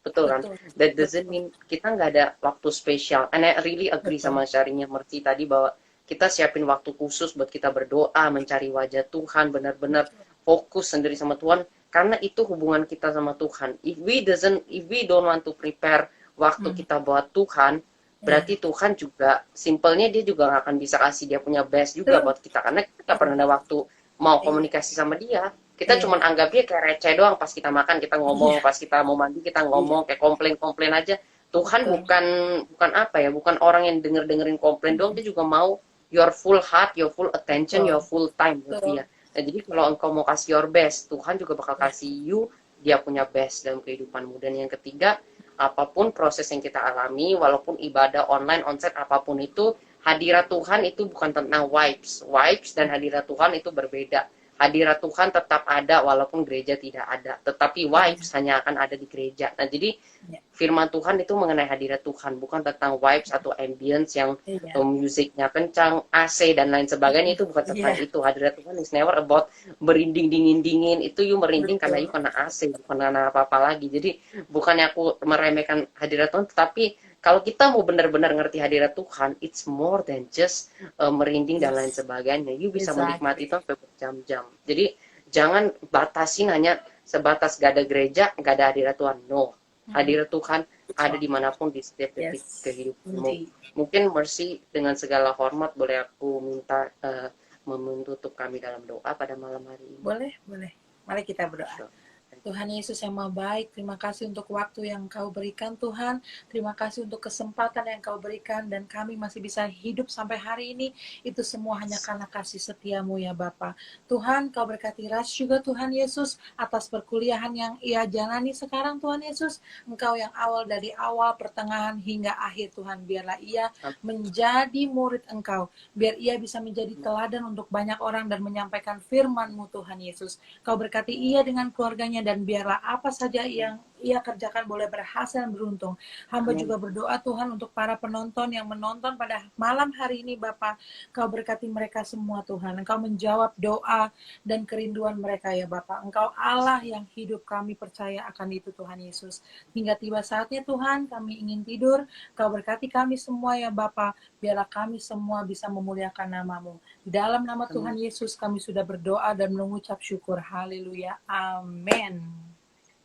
Betul kan? Betul. That doesn't Betul. mean kita nggak ada waktu spesial. And I really agree Betul. sama sharingnya Mercy tadi bahwa kita siapin waktu khusus buat kita berdoa, mencari wajah Tuhan, benar-benar fokus sendiri sama Tuhan. Karena itu hubungan kita sama Tuhan. If we don't want to prepare waktu kita buat Tuhan, berarti Tuhan juga simpelnya dia juga nggak akan bisa kasih dia punya best juga buat kita, karena kita nggak pernah ada waktu mau komunikasi sama dia. Kita cuman anggap dia kayak receh doang. Pas kita makan kita ngomong, pas kita mau mandi kita ngomong, kayak komplain aja. Tuhan bukan apa ya, bukan orang yang dengerin komplain doang. Dia juga mau your full heart, your full attention, your full time buat dia. Nah, jadi kalau engkau mau kasih your best, Tuhan juga bakal kasih you dia punya best dalam kehidupanmu. Dan yang ketiga, apapun proses yang kita alami, walaupun ibadah online, onsite, apapun itu, hadirat Tuhan itu bukan tentang vibes dan hadirat Tuhan itu berbeda. Hadirat Tuhan tetap ada walaupun gereja tidak ada, tetapi vibes hanya akan ada di gereja. Nah, jadi firman Tuhan itu mengenai hadirat Tuhan, bukan tentang vibes atau ambience yang musiknya kencang, AC dan lain sebagainya. Itu bukan tentang itu. Hadirat Tuhan is never about merinding dingin-dingin. Itu you merinding karena you kena AC, bukan karena apa-apa lagi. Jadi bukannya aku meremehkan hadirat Tuhan, tetapi kalau kita mau benar-benar ngerti hadirat Tuhan, it's more than just merinding dan lain sebagainya. You bisa menikmati itu sampai berjam-jam. Jadi jangan batasin hanya sebatas gak ada gereja, gak ada hadirat Tuhan. No, hadirat Tuhan ada dimanapun di setiap detik kehidupanmu. Mungkin Mercy dengan segala hormat boleh aku minta menutup kami dalam doa pada malam hari ini. Boleh. Mari kita berdoa. Tuhan Yesus yang Maha Baik, terima kasih untuk waktu yang Kau berikan Tuhan. Terima kasih untuk kesempatan yang Kau berikan dan kami masih bisa hidup sampai hari ini. Itu semua hanya karena kasih setiamu ya Bapa. Tuhan, Kau berkati Ras juga Tuhan Yesus atas perkuliahan yang ia jalani sekarang Tuhan Yesus. Engkau yang awal dari awal, pertengahan hingga akhir Tuhan. Biarlah ia menjadi murid Engkau. Biar ia bisa menjadi teladan untuk banyak orang dan menyampaikan firman-Mu Tuhan Yesus. Kau berkati ia dengan keluarganya dan biarlah apa saja yang ia kerjakan boleh berhasil dan beruntung. Hamba Amin. juga berdoa Tuhan untuk para penonton yang menonton pada malam hari ini Bapa. Kau berkati mereka semua Tuhan. Engkau menjawab doa dan kerinduan mereka ya Bapa. Engkau Allah yang hidup, kami percaya akan itu Tuhan Yesus. Hingga tiba saatnya Tuhan kami ingin tidur. Kau berkati kami semua ya Bapa. Biarlah kami semua bisa memuliakan nama-Mu. Di dalam nama Tuhan Yesus kami sudah berdoa dan mengucap syukur. Haleluya. Amin.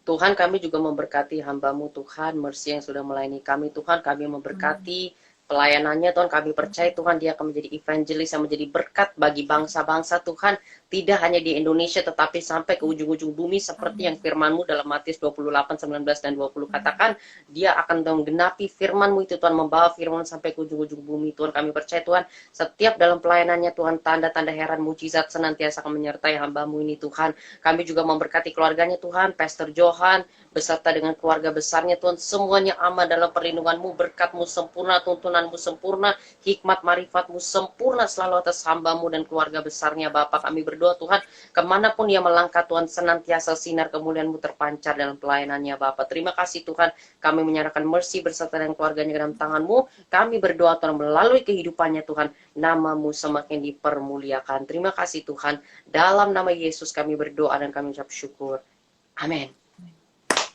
Tuhan, kami juga memberkati hamba-Mu Tuhan, Mercy yang sudah melayani kami Tuhan, kami memberkati pelayanannya Tuhan, kami percaya Tuhan dia akan menjadi evangelis yang menjadi berkat bagi bangsa-bangsa Tuhan, tidak hanya di Indonesia tetapi sampai ke ujung-ujung bumi seperti yang firman-Mu dalam Matius 28, 19 dan 20 katakan, dia akan menggenapi firman-Mu itu Tuhan, membawa firman sampai ke ujung-ujung bumi Tuhan. Kami percaya Tuhan, setiap dalam pelayanannya Tuhan, tanda-tanda heran mujizat senantiasa akan menyertai hamba-Mu ini Tuhan. Kami juga memberkati keluarganya Tuhan, Pastor Johan beserta dengan keluarga besarnya Tuhan, semuanya aman dalam perlindungan-Mu, berkat-Mu sempurna, tuntunan-Mu sempurna, hikmat marifat-Mu sempurna selalu atas hamba-Mu dan keluarga besarnya Bapa. Kami berdoa Tuhan, kemanapun ia melangkah Tuhan, senantiasa sinar kemuliaan-Mu terpancar dalam pelayanannya Bapa. Terima kasih Tuhan, kami menyerahkan Mercy beserta dengan keluarganya ke dalam tangan-Mu. Kami berdoa Tuhan, melalui kehidupannya Tuhan, nama-Mu semakin dipermuliakan. Terima kasih Tuhan, dalam nama Yesus kami berdoa dan kami ucap syukur. Amin.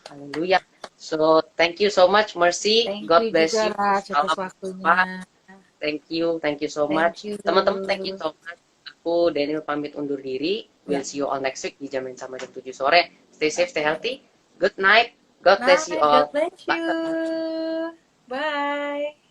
Haleluya. So, thank you so much, Mercy. God bless you. Atas waktunya. Thank you so much. Teman-teman, thank you so much. Aku Daniel pamit undur diri. We'll see you all next week di jam yang sama jam 7 sore. Stay safe, stay healthy. Good night. God bless you all. God bless you. Bye.